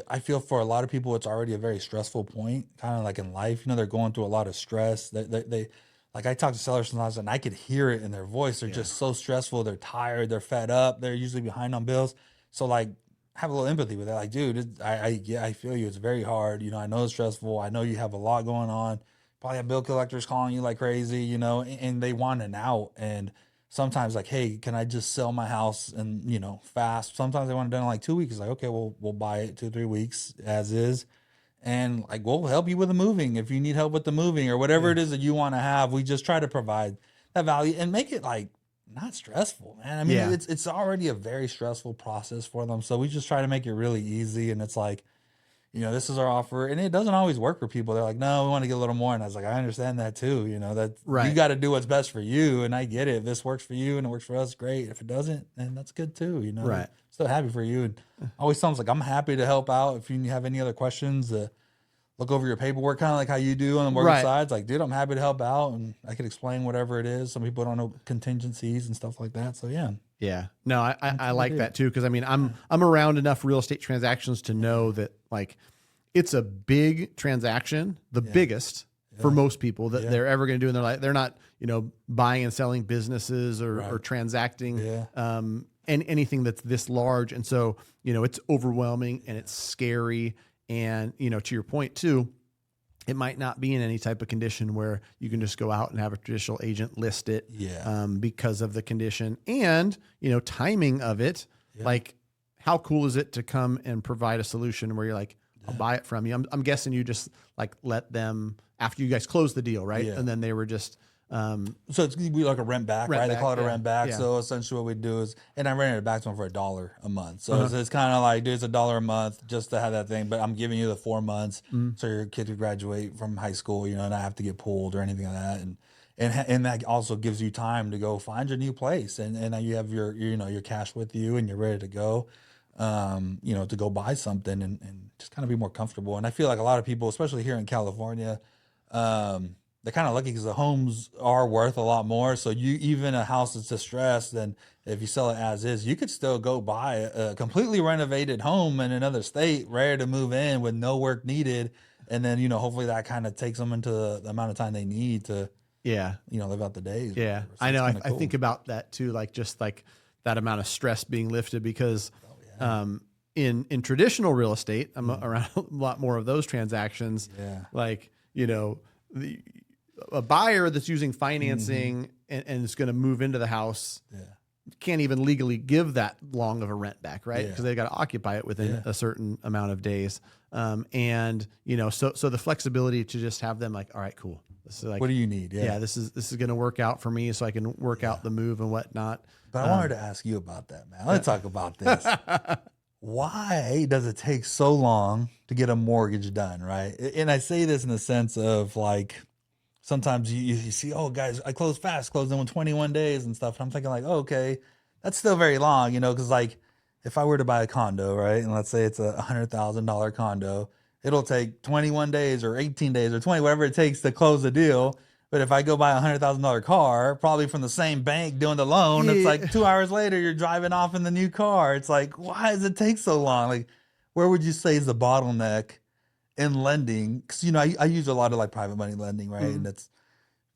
Speaker 2: I feel for a lot of people, it's already a very stressful point, kind of like in life. They're going through a lot of stress. They like, I talk to sellers sometimes and I could hear it in their voice. They're just so stressful. They're tired. They're fed up. They're usually behind on bills. So like, have a little empathy with that. Like, dude, I feel you. It's very hard. I know it's stressful. I know you have a lot going on. Probably have bill collectors calling you like crazy, and they want an out. And sometimes like, hey, can I just sell my house and, fast? Sometimes they want it done in like 2 weeks. It's like, okay, we'll buy it 2-3 weeks as is. And like, we'll help you with the moving. If you need help with the moving or whatever it is that you want to have, we just try to provide that value and make it like not stressful, man. It's already a very stressful process for them. So we just try to make it really easy. And it's like, this is our offer, and it doesn't always work for people. They're like, no, we want to get a little more. And I was like, I understand that too. That
Speaker 1: Right.
Speaker 2: You got to do what's best for you. And I get it. If this works for you and it works for us, great. If it doesn't, then that's good too.
Speaker 1: Right.
Speaker 2: Still happy for you. And always sounds like I'm happy to help out. If you have any other questions, look over your paperwork, kind of like how you do on the mortgage
Speaker 1: Right.
Speaker 2: side. It's like, dude, I'm happy to help out, and I could explain whatever it is. Some people don't know contingencies and stuff like that. So yeah.
Speaker 1: Yeah. No, I like
Speaker 2: do.
Speaker 1: that too. Cause I mean, I'm around enough real estate transactions to know that like it's a big transaction, the biggest for most people that they're ever going to do in their life. They're not, buying and selling businesses or transacting, and anything that's this large. And so, it's overwhelming and it's scary. And, to your point too, it might not be in any type of condition where you can just go out and have a traditional agent list it because of the condition and, timing of it. Like, how cool is it to come and provide a solution where you're like, I'll buy it from you. I'm guessing you just like let them after you guys close the deal, right?
Speaker 2: Yeah.
Speaker 1: And then they were just,
Speaker 2: so it's we like a rent back, right? They call it a rent back.
Speaker 1: Yeah.
Speaker 2: So essentially what we do is, and I rented it back to them for $1 a month. So it's kind of like, dude, it's $1 a month just to have that thing, but I'm giving you the 4 months so your kid could graduate from high school, and not have to get pulled or anything like that. And that also gives you time to go find your new place, and now you have your cash with you and you're ready to go, to go buy something and just kind of be more comfortable. And I feel like a lot of people, especially here in California, they're kind of lucky because the homes are worth a lot more. So even a house that's distressed, then if you sell it as is, you could still go buy a completely renovated home in another state, ready to move in with no work needed. And then, hopefully that kind of takes them into the amount of time they need to, live out the days.
Speaker 1: Yeah.
Speaker 2: So
Speaker 1: I know.
Speaker 2: cool.
Speaker 1: I think about that too, like just like that amount of stress being lifted because, in traditional real estate, I'm around a lot more of those transactions.
Speaker 2: Yeah.
Speaker 1: Like, a buyer that's using financing and is going to move into the house can't even legally give that long of a rent back, right? Because they got to occupy it within a certain amount of days. So the flexibility to just have them like, all right, cool. This is like,
Speaker 2: what do you need?
Speaker 1: this is going to work out for me so I can work out the move and whatnot.
Speaker 2: But I wanted to ask you about that, man. Let's talk about this. Why does it take so long to get a mortgage done, right? And I say this in the sense of like, sometimes you see, oh, guys, I closed in 21 days and stuff. And I'm thinking like, oh, okay, that's still very long, because like if I were to buy a condo, right, and let's say it's a $100,000 condo, it'll take 21 days or 18 days or 20, whatever it takes to close the deal. But if I go buy a $100,000 car, probably from the same bank doing the loan, it's like 2 hours later, you're driving off in the new car. It's like, why does it take so long? Like, where would you say is the bottleneck in lending? Because, I use a lot of like private money lending, right? And that's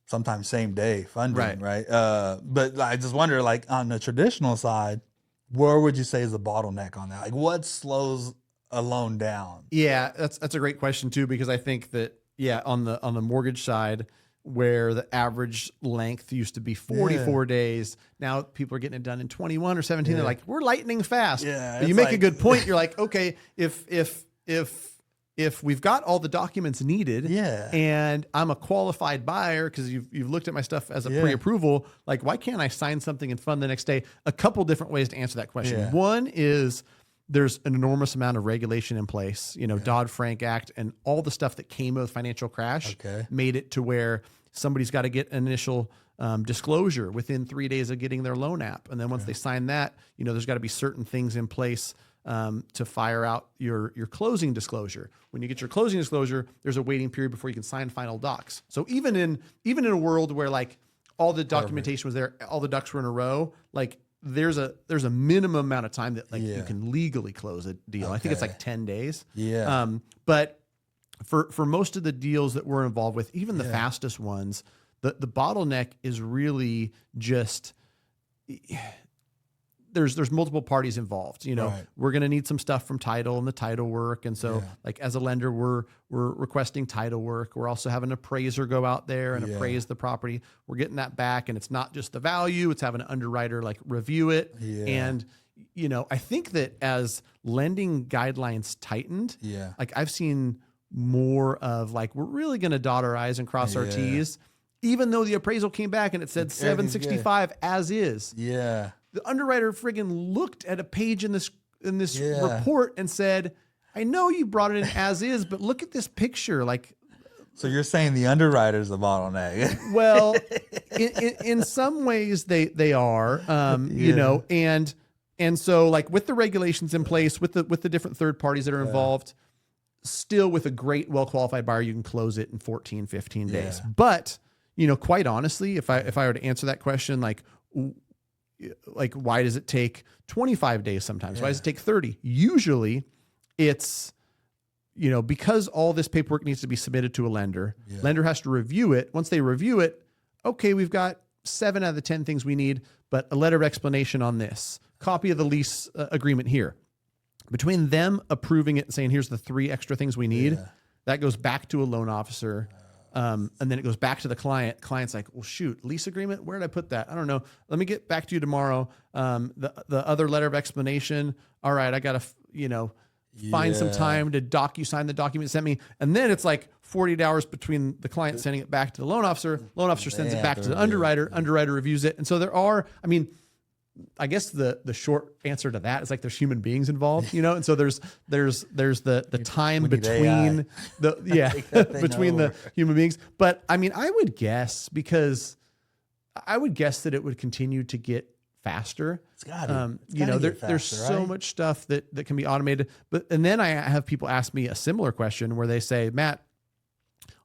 Speaker 2: sometimes same day funding, right? But I just wonder, like on the traditional side, where would you say is the bottleneck on that? Like what slows a loan down?
Speaker 1: Yeah, that's a great question too, because I think that, on the mortgage side, where the average length used to be 44 days. Now people are getting it done in 21 or 17. They're like, we're lightning fast.
Speaker 2: Yeah,
Speaker 1: but you make a good point. You're like, okay, if we've got all the documents needed and I'm a qualified buyer because you've looked at my stuff as a pre-approval, like why can't I sign something and fund the next day? A couple different ways to answer that question.
Speaker 2: Yeah.
Speaker 1: One is there's an enormous amount of regulation in place, Dodd-Frank Act and all the stuff that came with financial crash made it to where somebody's got to get an initial disclosure within 3 days of getting their loan app. And then once they sign that, there's got to be certain things in place to fire out your closing disclosure. When you get your closing disclosure, there's a waiting period before you can sign final docs. So even in a world where like all the documentation was there, all the ducks were in a row, like there's a minimum amount of time that like you can legally close a deal. I think it's like 10 days. But for most of the deals that we're involved with, even the fastest ones, the bottleneck is really just there's multiple parties involved. We're going to need some stuff from title and the title work. And so like as a lender, we're requesting title work. We're also having an appraiser go out there and appraise the property. We're getting that back. And it's not just the value, it's having an underwriter like review it. And, I think that as lending guidelines tightened, like I've seen more of like, we're really going to dot our I's and cross our T's, even though the appraisal came back and it said 765 as is. The underwriter friggin' looked at a page in this report and said, I know you brought it in as is, but look at this picture. Like,
Speaker 2: so you're saying the underwriter's the bottleneck?
Speaker 1: Well, in some ways they are, and so like with the regulations in place, with the different third parties that are involved, still with a great, well-qualified buyer, you can close it in 14, 15 days.
Speaker 2: Yeah.
Speaker 1: But, quite honestly, if I were to answer that question, like why does it take 25 days sometimes? Why does it take 30? Usually it's, because all this paperwork needs to be submitted to a lender. Lender has to review it. Once they review it, okay, we've got 7 out of the 10 things we need, but a letter of explanation on this, copy of the lease agreement here. Between them approving it and saying, here's the 3 extra things we need, that goes back to a loan officer. And then it goes back to the client. Client's like, well, shoot, lease agreement. Where did I put that? I don't know. Let me get back to you tomorrow. The other letter of explanation. All right. I got to, find some time to sign the document sent me. And then it's like 48 hours between the client sending it back to the loan officer. Loan officer sends it back to the underwriter. Underwriter reviews it. And so there are, I guess the short answer to that is like there's human beings involved, and so there's the time between between the human beings. But I would guess that it would continue to get faster.
Speaker 2: It's got to.
Speaker 1: There's so much stuff that can be automated. And then I have people ask me a similar question where they say, Matt,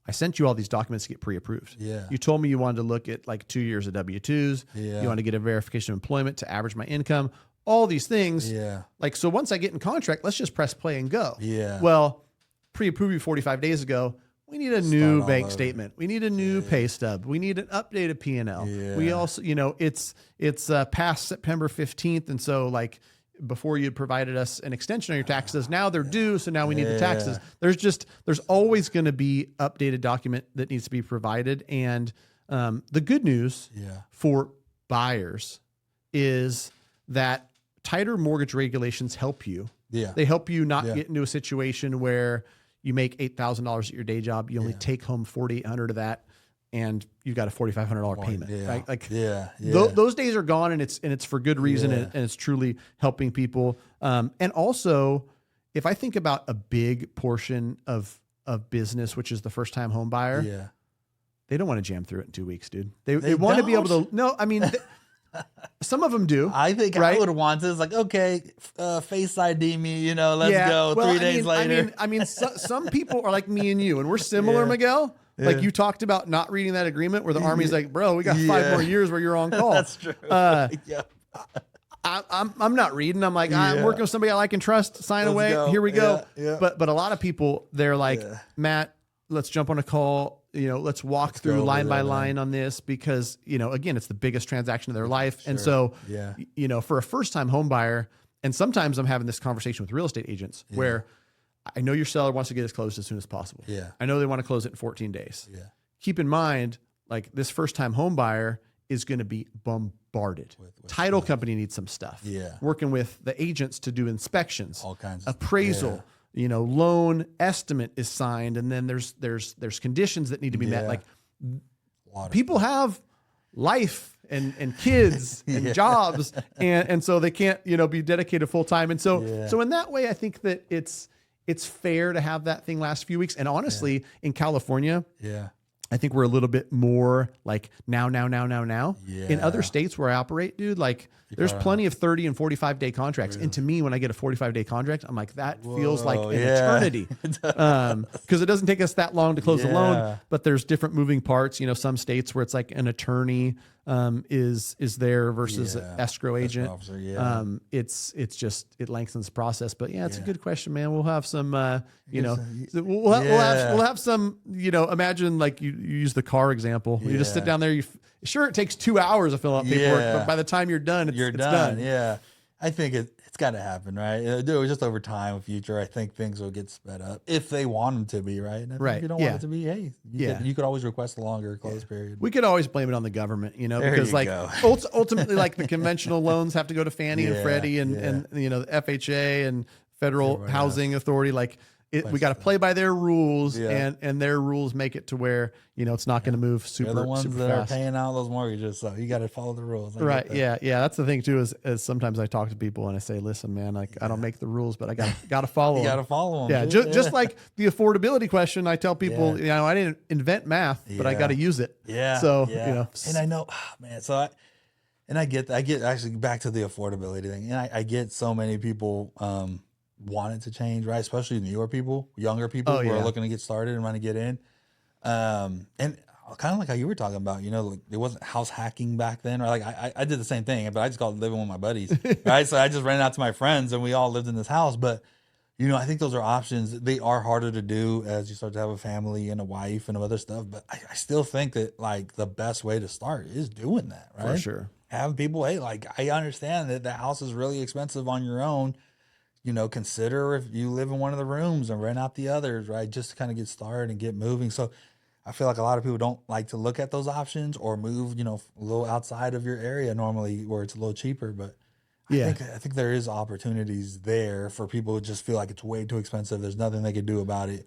Speaker 1: I sent you all these documents to get pre-approved.
Speaker 2: Yeah.
Speaker 1: You told me you wanted to look at like 2 years of W-2s.
Speaker 2: Yeah.
Speaker 1: You want to get a verification of employment to average my income, all these things.
Speaker 2: Yeah.
Speaker 1: Like, so once I get in contract, let's just press play and go.
Speaker 2: Yeah.
Speaker 1: Well, pre-approved you 45 days ago. We need a new bank statement. We need a new pay stub. We need an updated P&L.
Speaker 2: Yeah.
Speaker 1: We also, it's past September 15th. And so like, before you provided us an extension on your taxes, now they're due. So now we need the taxes. There's always going to be updated document that needs to be provided. And the good news for buyers is that tighter mortgage regulations help you.
Speaker 2: Yeah.
Speaker 1: They help you not get into a situation where you make $8,000 at your day job. You only take home $4,800 of that, and you've got a $4,500 payment. Right? Like, those days are gone, and it's for good reason, and it's truly helping people. And also, if I think about a big portion of business, which is the first time home buyer, they don't want to jam through it in 2 weeks, dude. They want to be able to. No, some of them do.
Speaker 2: I think I would want to. It's like, okay, Face ID me, let's go.
Speaker 1: Well,
Speaker 2: 3 days later.
Speaker 1: Some people are like me and you, and we're similar, Miguel. Like you talked about not reading that agreement where the Army's like, bro, we got 5 more years where you're on call.
Speaker 2: That's true.
Speaker 1: I'm not reading. I'm like, I'm working with somebody I like and trust. Sign away.
Speaker 2: Go.
Speaker 1: Here we go.
Speaker 2: Yeah.
Speaker 1: But a lot of people, they're like, Matt, let's jump on a call. Let's walk through line by line on this because, again, it's the biggest transaction of their life. Sure. And so, for a first time home buyer, and sometimes I'm having this conversation with real estate agents where I know your seller wants to get this closed as soon as possible.
Speaker 2: Yeah.
Speaker 1: I know they want to close it in 14 days.
Speaker 2: Yeah.
Speaker 1: Keep in mind, like this first time home buyer is going to be bombarded. With Title company needs some stuff.
Speaker 2: Yeah.
Speaker 1: Working with the agents to do inspections,
Speaker 2: all kinds of
Speaker 1: appraisal.
Speaker 2: Yeah.
Speaker 1: Loan estimate is signed, and then there's conditions that need to be met. Like people have life and kids and jobs, and so they can't be dedicated full time. And so in that way, I think that it's fair to have that thing last a few weeks. And honestly, in California, I think we're a little bit more like now.
Speaker 2: Yeah.
Speaker 1: In other states where I operate, dude, like there's plenty of 30 and 45 day contracts. Really? And to me, when I get a 45-day contract, I'm like, that feels like an eternity. Because it doesn't take us that long to close the loan, but there's different moving parts. Some states where it's like an attorney is there versus an escrow agent.
Speaker 2: Officer,
Speaker 1: it's just, it lengthens the process. But it's a good question, man. We'll have some, we'll have some, imagine like you use the car example. You just sit down there. Sure, it takes 2 hours to fill out paperwork, but by the time you're done, it's done.
Speaker 2: Yeah, I think it's got to happen, right? Just over time, in the future, I think things will get sped up if they want them to be, right? And if you don't want it to be, hey, you could always request a longer close period.
Speaker 1: We could always blame it on the government, because like ultimately, like the conventional loans have to go to Fannie and Freddie and the FHA and Federal Housing Authority, like. We got to play by their rules, and their rules make it to where it's not going to move super.
Speaker 2: They're the ones
Speaker 1: super
Speaker 2: that
Speaker 1: fast.
Speaker 2: are paying out those mortgages, so you got to follow the rules.
Speaker 1: Right? Yeah. That's the thing too. Is sometimes I talk to people and I say, "Listen, man, like I don't make the rules, but I got to follow.
Speaker 2: You got to follow them.
Speaker 1: Yeah. Just like the affordability question, I tell people, I didn't invent math, but I got to use it.
Speaker 2: Yeah.
Speaker 1: So
Speaker 2: and I know, man. So I get actually back to the affordability thing, and I get so many people. want it to change, right? Especially newer people, younger people who are looking to get started and want to get in. And kind of like how you were talking about, you know, like there wasn't house hacking back then, or like I did the same thing, but I just called it living with my buddies, right? So I just rented out to my friends and we all lived in this house. But, you know, I think those are options. They are harder to do as you start to have a family and a wife and other stuff. But I still think that like the best way to start is doing that, right?
Speaker 1: For sure.
Speaker 2: Have people, hey, like I understand that the house is really expensive on your own. You know, consider if you live in one of the rooms and rent out the others, right? Just to kind of get started and get moving. So I feel like a lot of people don't like to look at those options or move, you know, a little outside of your area normally where it's a little cheaper. But I think there is opportunities there for people who just feel like it's way too expensive. There's nothing they can do about it.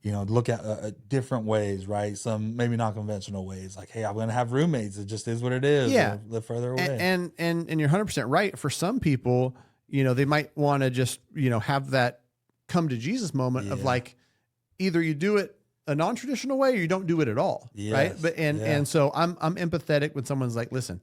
Speaker 2: You know, look at different ways, right? Some maybe not conventional ways, like, hey, I'm going to have roommates. It just is what it is.
Speaker 1: Yeah.
Speaker 2: Live further away.
Speaker 1: And you're 100% right. For some people, you know, they might want to just, you know, have that come to Jesus moment of like, either you do it a non-traditional way or you don't do it at all. Right. But, and so I'm empathetic when someone's like, listen,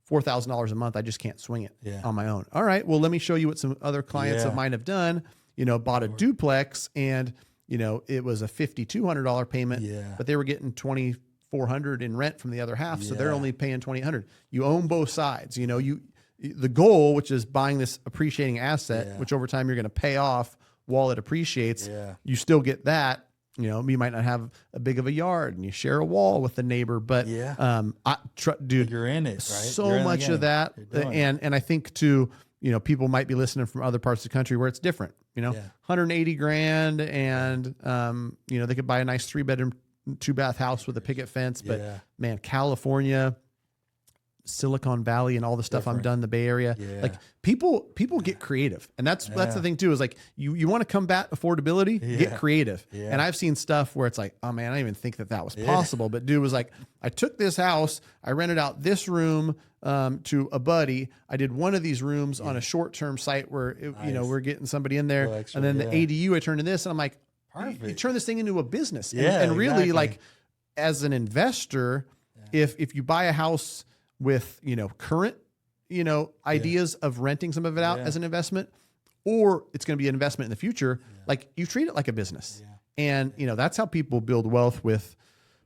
Speaker 1: $4,000 a month, I just can't swing it on my own. All right, well, let me show you what some other clients of mine have done. You know, bought a duplex and, you know, it was a $5,200 payment, but they were getting $2,400 in rent from the other half. So they're only paying $2,800. You own both sides. You know, the goal, which is buying this appreciating asset, which over time you're going to pay off while it appreciates. You still get that. You know, you might not have a big of a yard and you share a wall with the neighbor, but dude,
Speaker 2: you're in it, right?
Speaker 1: So much of that. And I think too, you know, people might be listening from other parts of the country where it's different, you know, 180 grand and, you know, they could buy a nice 3-bedroom, 2-bath house with a picket fence, but man, California, Silicon Valley and all the stuff I'm done in the Bay Area. Like people get creative. And that's the thing too, is like you want to combat affordability, get creative. And I've seen stuff where it's like, oh man, I didn't even think that was possible. But dude was like, I took this house, I rented out this room to a buddy. I did one of these rooms on a short-term site where, you know, we're getting somebody in there. Extra, and then the ADU I turned into this and I'm like, you turn this thing into a business. And really like as an investor, if you buy a house with, you know, current, you know, ideas of renting some of it out as an investment, or it's going to be an investment in the future, like you treat it like a business. And, you know, that's how people build wealth with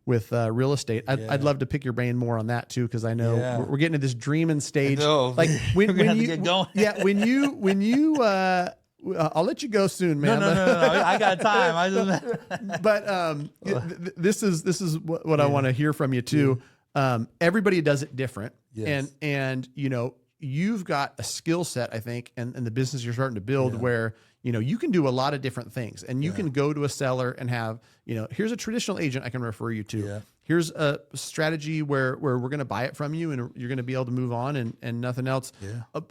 Speaker 1: real estate. I'd love to pick your brain more on that too. Cause I know we're getting to this dreaming stage. Like when you get going. when you I'll let you go soon, man.
Speaker 2: No. I got time.
Speaker 1: This is what I want to hear from you too. Everybody does it different. And, you know, you've got a skill set, I think, and the business you're starting to build where, you know, you can do a lot of different things and you can go to a seller and have, you know, here's a traditional agent I can refer you to. Here's a strategy where we're going to buy it from you and you're going to be able to move on and nothing else.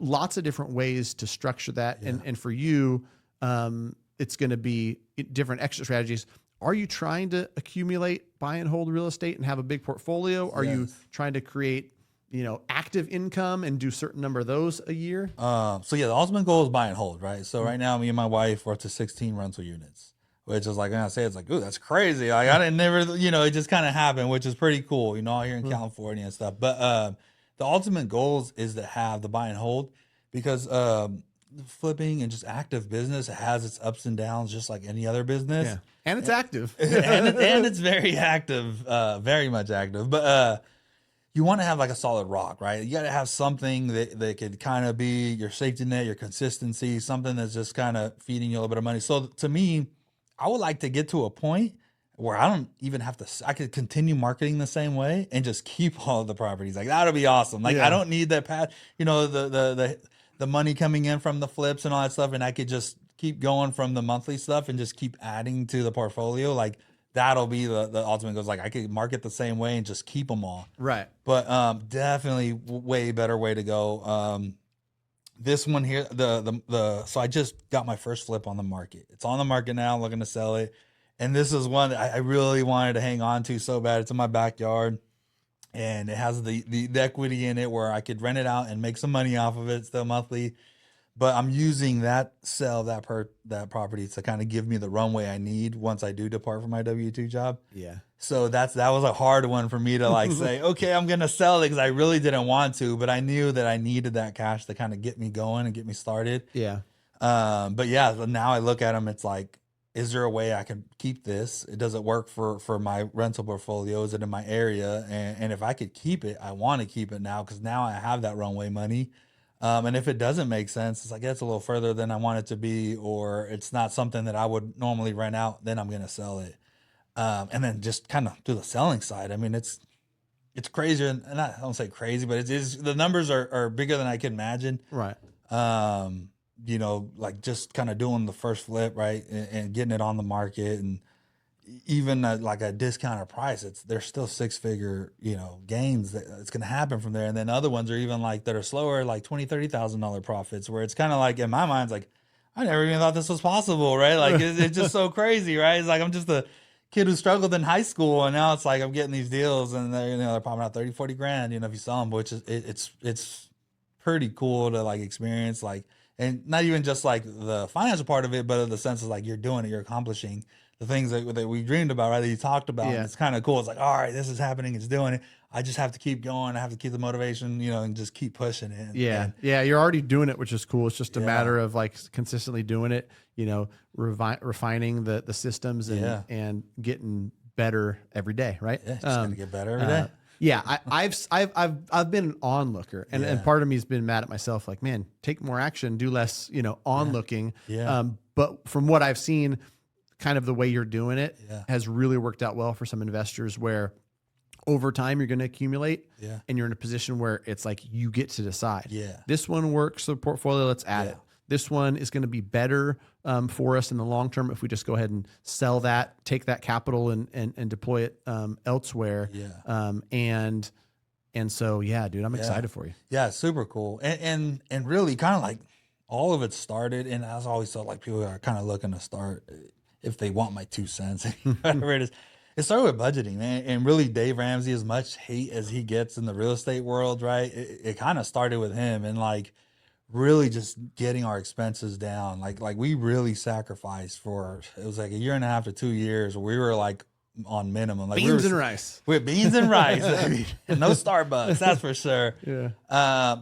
Speaker 1: Lots of different ways to structure that. And for you, it's going to be different exit strategies. Are you trying to accumulate, buy and hold real estate and have a big portfolio? Are you trying to create, you know, active income and do a certain number of those a year?
Speaker 2: So the ultimate goal is buy and hold, right? So right now, me and my wife are up to 16 rental units, which is like, when I say it's like, ooh, that's crazy. Like I didn't never, you know, it just kind of happened, which is pretty cool, you know, out here in California and stuff. But the ultimate goals is to have the buy and hold because flipping and just active business has its ups and downs, just like any other business.
Speaker 1: And it's active.
Speaker 2: and it's very active, very much active. But you want to have like a solid rock, right? You got to have something that could kind of be your safety net, your consistency, something that's just kind of feeding you a little bit of money. So to me, I would like to get to a point where I don't even have to, I could continue marketing the same way and just keep all of the properties. Like that'll be awesome. Like I don't need that you know, the money coming in from the flips and all that stuff. And I could just keep going from the monthly stuff and just keep adding to the portfolio. Like that'll be the ultimate goals. Like I could market the same way and just keep them all.
Speaker 1: Right.
Speaker 2: But definitely way better way to go. This one here, so I just got my first flip on the market. It's on the market now. I'm looking to sell it. And this is one that I really wanted to hang on to so bad. It's in my backyard. And it has the equity in it where I could rent it out and make some money off of it still monthly. But I'm using that property to kind of give me the runway I need once I do depart from my W-2 job. So that was a hard one for me to like say, okay, I'm going to sell it because I really didn't want to, but I knew that I needed that cash to kind of get me going and get me started. But yeah, now I look at them, it's like, is there a way I can keep this? It doesn't work for my rental portfolio. Is it in my area? And if I could keep it, I want to keep it now because now I have that runway money. And if it doesn't make sense, it's like it's a little further than I want it to be, or it's not something that I would normally rent out, then I'm gonna sell it. And then just kind of do the selling side. I mean, it's crazier, and I don't say crazy, but it is, the numbers are bigger than I can imagine.
Speaker 1: Right.
Speaker 2: You know, like just kind of doing the first flip, right, and getting it on the market, and even like a discounted price, there's still 6-figure, you know, gains that it's going to happen from there. And then other ones are even like that are slower, like $20,000-$30,000 profits, where it's kind of like in my mind, it's like I never even thought this was possible, right? Like it's just so crazy, right? It's like I'm just a kid who struggled in high school, and now it's like I'm getting these deals, and they're popping out 30-40 grand, you know, if you sell them, which is it's pretty cool to like experience, like, and not even just like the financial part of it, but the sense of like you're doing it, you're accomplishing the things that we dreamed about, right? That you talked about.
Speaker 1: Yeah.
Speaker 2: And it's kind of cool. It's like, all right, this is happening. It's doing it. I just have to keep going. I have to keep the motivation, you know, and just keep pushing it.
Speaker 1: Yeah.
Speaker 2: And,
Speaker 1: Yeah. You're already doing it, which is cool. It's just a
Speaker 2: Yeah.
Speaker 1: matter of like consistently doing it, you know, refining the systems and getting better every day. Right.
Speaker 2: yeah, just gotta get better every day.
Speaker 1: Yeah, I've been an onlooker, and part of me has been mad at myself, like, man, take more action, do less, you know, onlooking.
Speaker 2: Yeah.
Speaker 1: But from what I've seen, kind of the way you're doing it
Speaker 2: Yeah.
Speaker 1: has really worked out well for some investors, where over time you're going to accumulate,
Speaker 2: Yeah.
Speaker 1: and you're in a position where it's like you get to decide.
Speaker 2: Yeah.
Speaker 1: This one works the portfolio, let's add
Speaker 2: Yeah.
Speaker 1: it. This one is going to be better for us in the long term if we just go ahead and sell that, take that capital and deploy it elsewhere.
Speaker 2: Yeah.
Speaker 1: And so, yeah, dude, I'm excited for you.
Speaker 2: Yeah, super cool. And really kind of like all of it started, and I was always felt like people are kind of looking to start if they want my 2 cents, whatever it is. It started with budgeting, man. And really Dave Ramsey, as much hate as he gets in the real estate world, right? It kind of started with him, and like really just getting our expenses down. Like we really sacrificed for, it was like 1.5 to 2 years where we were like on minimum, like
Speaker 1: Beans and rice.
Speaker 2: we had beans and rice, baby. And no Starbucks, that's for sure.
Speaker 1: Yeah.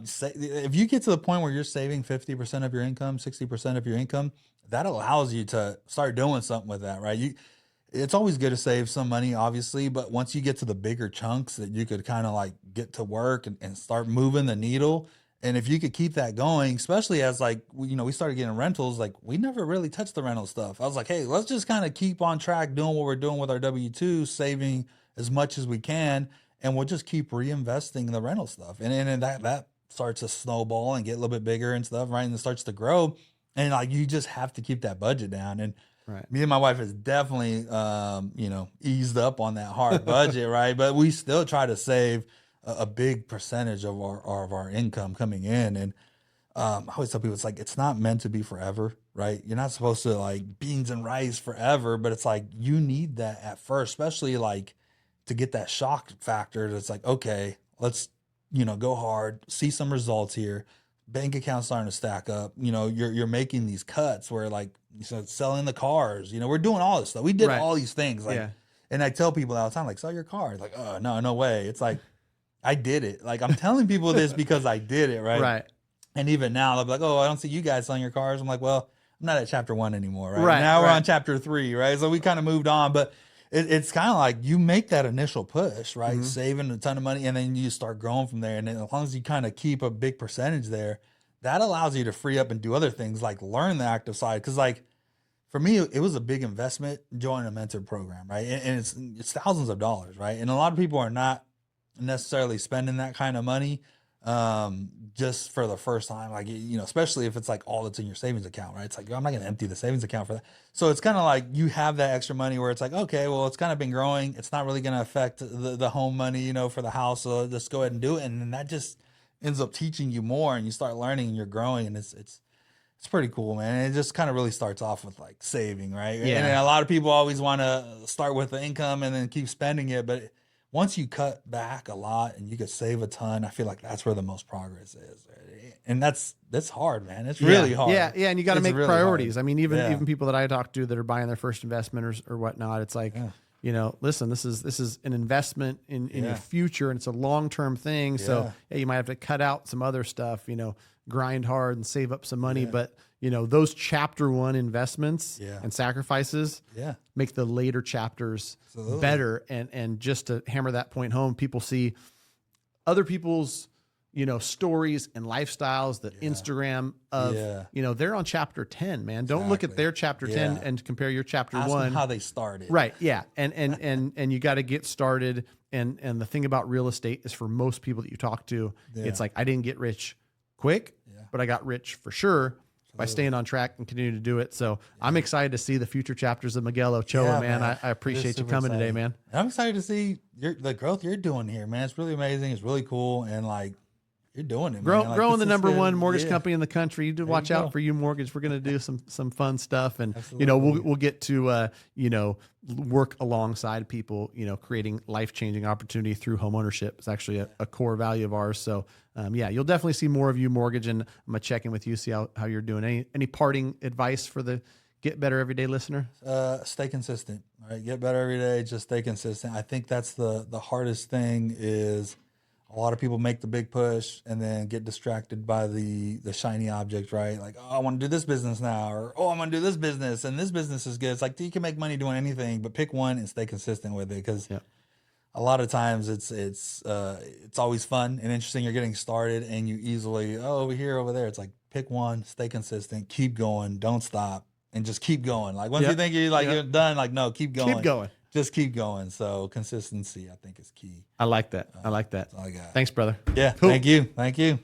Speaker 2: If you get to the point where you're saving 50% of your income, 60% of your income, that allows you to start doing something with that, right? It's always good to save some money, obviously, but once you get to the bigger chunks that you could kind of like get to work and start moving the needle. And if you could keep that going, especially as like, you know, we started getting rentals, like we never really touched the rental stuff. I was like, hey, let's just kind of keep on track doing what we're doing with our W-2, saving as much as we can, and we'll just keep reinvesting in the rental stuff. And that starts to snowball and get a little bit bigger and stuff, right? And it starts to grow. And like, you just have to keep that budget down. And
Speaker 1: Right.
Speaker 2: me and my wife has definitely, you know, eased up on that hard budget, right? But we still try to save a big percentage of our income coming in. And I always tell people, it's like, it's not meant to be forever, right? You're not supposed to like beans and rice forever, but it's like, you need that at first, especially like to get that shock factor. That's like, okay, let's, you know, go hard, see some results here. Bank account starting to stack up. You know, you're making these cuts where like, you said, selling the cars, you know, we're doing all this stuff. We did all these things. Like, and I tell people all the time, like, sell your car. It's like, oh, no way. It's like, I did it. Like, I'm telling people this because I did it, right?
Speaker 1: Right.
Speaker 2: And even now, they'll be like, oh, I don't see you guys selling your cars. I'm like, well, I'm not at chapter 1 anymore, right? Now we're on chapter 3, right? So we kind of moved on, but it's kind of like you make that initial push, right? Mm-hmm. Saving a ton of money, and then you start growing from there. And then as long as you kind of keep a big percentage there, that allows you to free up and do other things like learn the active side. Because like for me, it was a big investment joining a mentor program, right? And it's thousands of dollars, right? And a lot of people are not necessarily spending that kind of money just for the first time, like, you know, especially if it's like all that's in your savings account, right? It's like, I'm not going to empty the savings account for that. So it's kind of like you have that extra money where it's like, okay, well, it's kind of been growing. It's not really going to affect the home money, you know, for the house. So just go ahead and do it. And then that just ends up teaching you more, and you start learning and you're growing, and it's pretty cool, man. And it just kind of really starts off with like saving, right? Yeah. And a lot of people always want to start with the income and then keep spending it. But once you cut back a lot and you could save a ton, I feel like that's where the most progress is. Right? And that's hard, man. It's really hard.
Speaker 1: Yeah. And you got to make really priorities.
Speaker 2: Hard.
Speaker 1: I mean, even people that I talk to that are buying their first investment or whatnot, it's like, you know, listen, this is an investment in your future, and it's a long-term thing. So you might have to cut out some other stuff, you know, grind hard and save up some money. But, you know, those chapter 1 investments
Speaker 2: Yeah.
Speaker 1: and sacrifices
Speaker 2: Yeah.
Speaker 1: make the later chapters
Speaker 2: Absolutely.
Speaker 1: better. And just to hammer that point home, people see other people's, you know, stories and lifestyles, the Instagram of, you know, they're on chapter 10, man. Don't look at their chapter 10 and compare your chapter
Speaker 2: Ask
Speaker 1: 1.
Speaker 2: them how they started.
Speaker 1: Right. Yeah. And you got to get started. And the thing about real estate is, for most people that you talk to, it's like, I didn't get rich quick, but I got rich for sure by staying on track and continuing to do it. So I'm excited to see the future chapters of Miguel Ochoa, man. I appreciate you coming today, man.
Speaker 2: I'm excited to see the growth you're doing here, man. It's really amazing. It's really cool. And like, you're doing it, man. Like,
Speaker 1: Growing the
Speaker 2: this is
Speaker 1: number
Speaker 2: good.
Speaker 1: one mortgage
Speaker 2: Yeah.
Speaker 1: company in the country. You do watch
Speaker 2: you
Speaker 1: out
Speaker 2: go.
Speaker 1: for you mortgage. We're going to do some fun stuff, and you know, we'll get to you know, work alongside people, you know, creating life-changing opportunity through home ownership. It's actually a core value of ours. So yeah, you'll definitely see more of you mortgage, and I'm gonna check in with you, see how you're doing. Any parting advice for the Get Better Everyday listener?
Speaker 2: Stay consistent. All right, get better every day. Just stay consistent. I think that's the hardest thing. Is a lot of people make the big push and then get distracted by the shiny object, right? Like, oh, I want to do this business now, or oh, I'm going to do this business, and this business is good. It's like, you can make money doing anything, but pick one and stay consistent with it, because a lot of times it's always fun and interesting. You're getting started and you easily, over here, over there. It's like, pick one, stay consistent, keep going, don't stop, and just keep going. Like, once you think you're done, like, no, keep going.
Speaker 1: Keep going.
Speaker 2: Just keep going. So consistency, I think, is key.
Speaker 1: I like that. I like that.
Speaker 2: That's all I got.
Speaker 1: Thanks, brother.
Speaker 2: Yeah.
Speaker 1: Cool.
Speaker 2: Thank you. Thank you.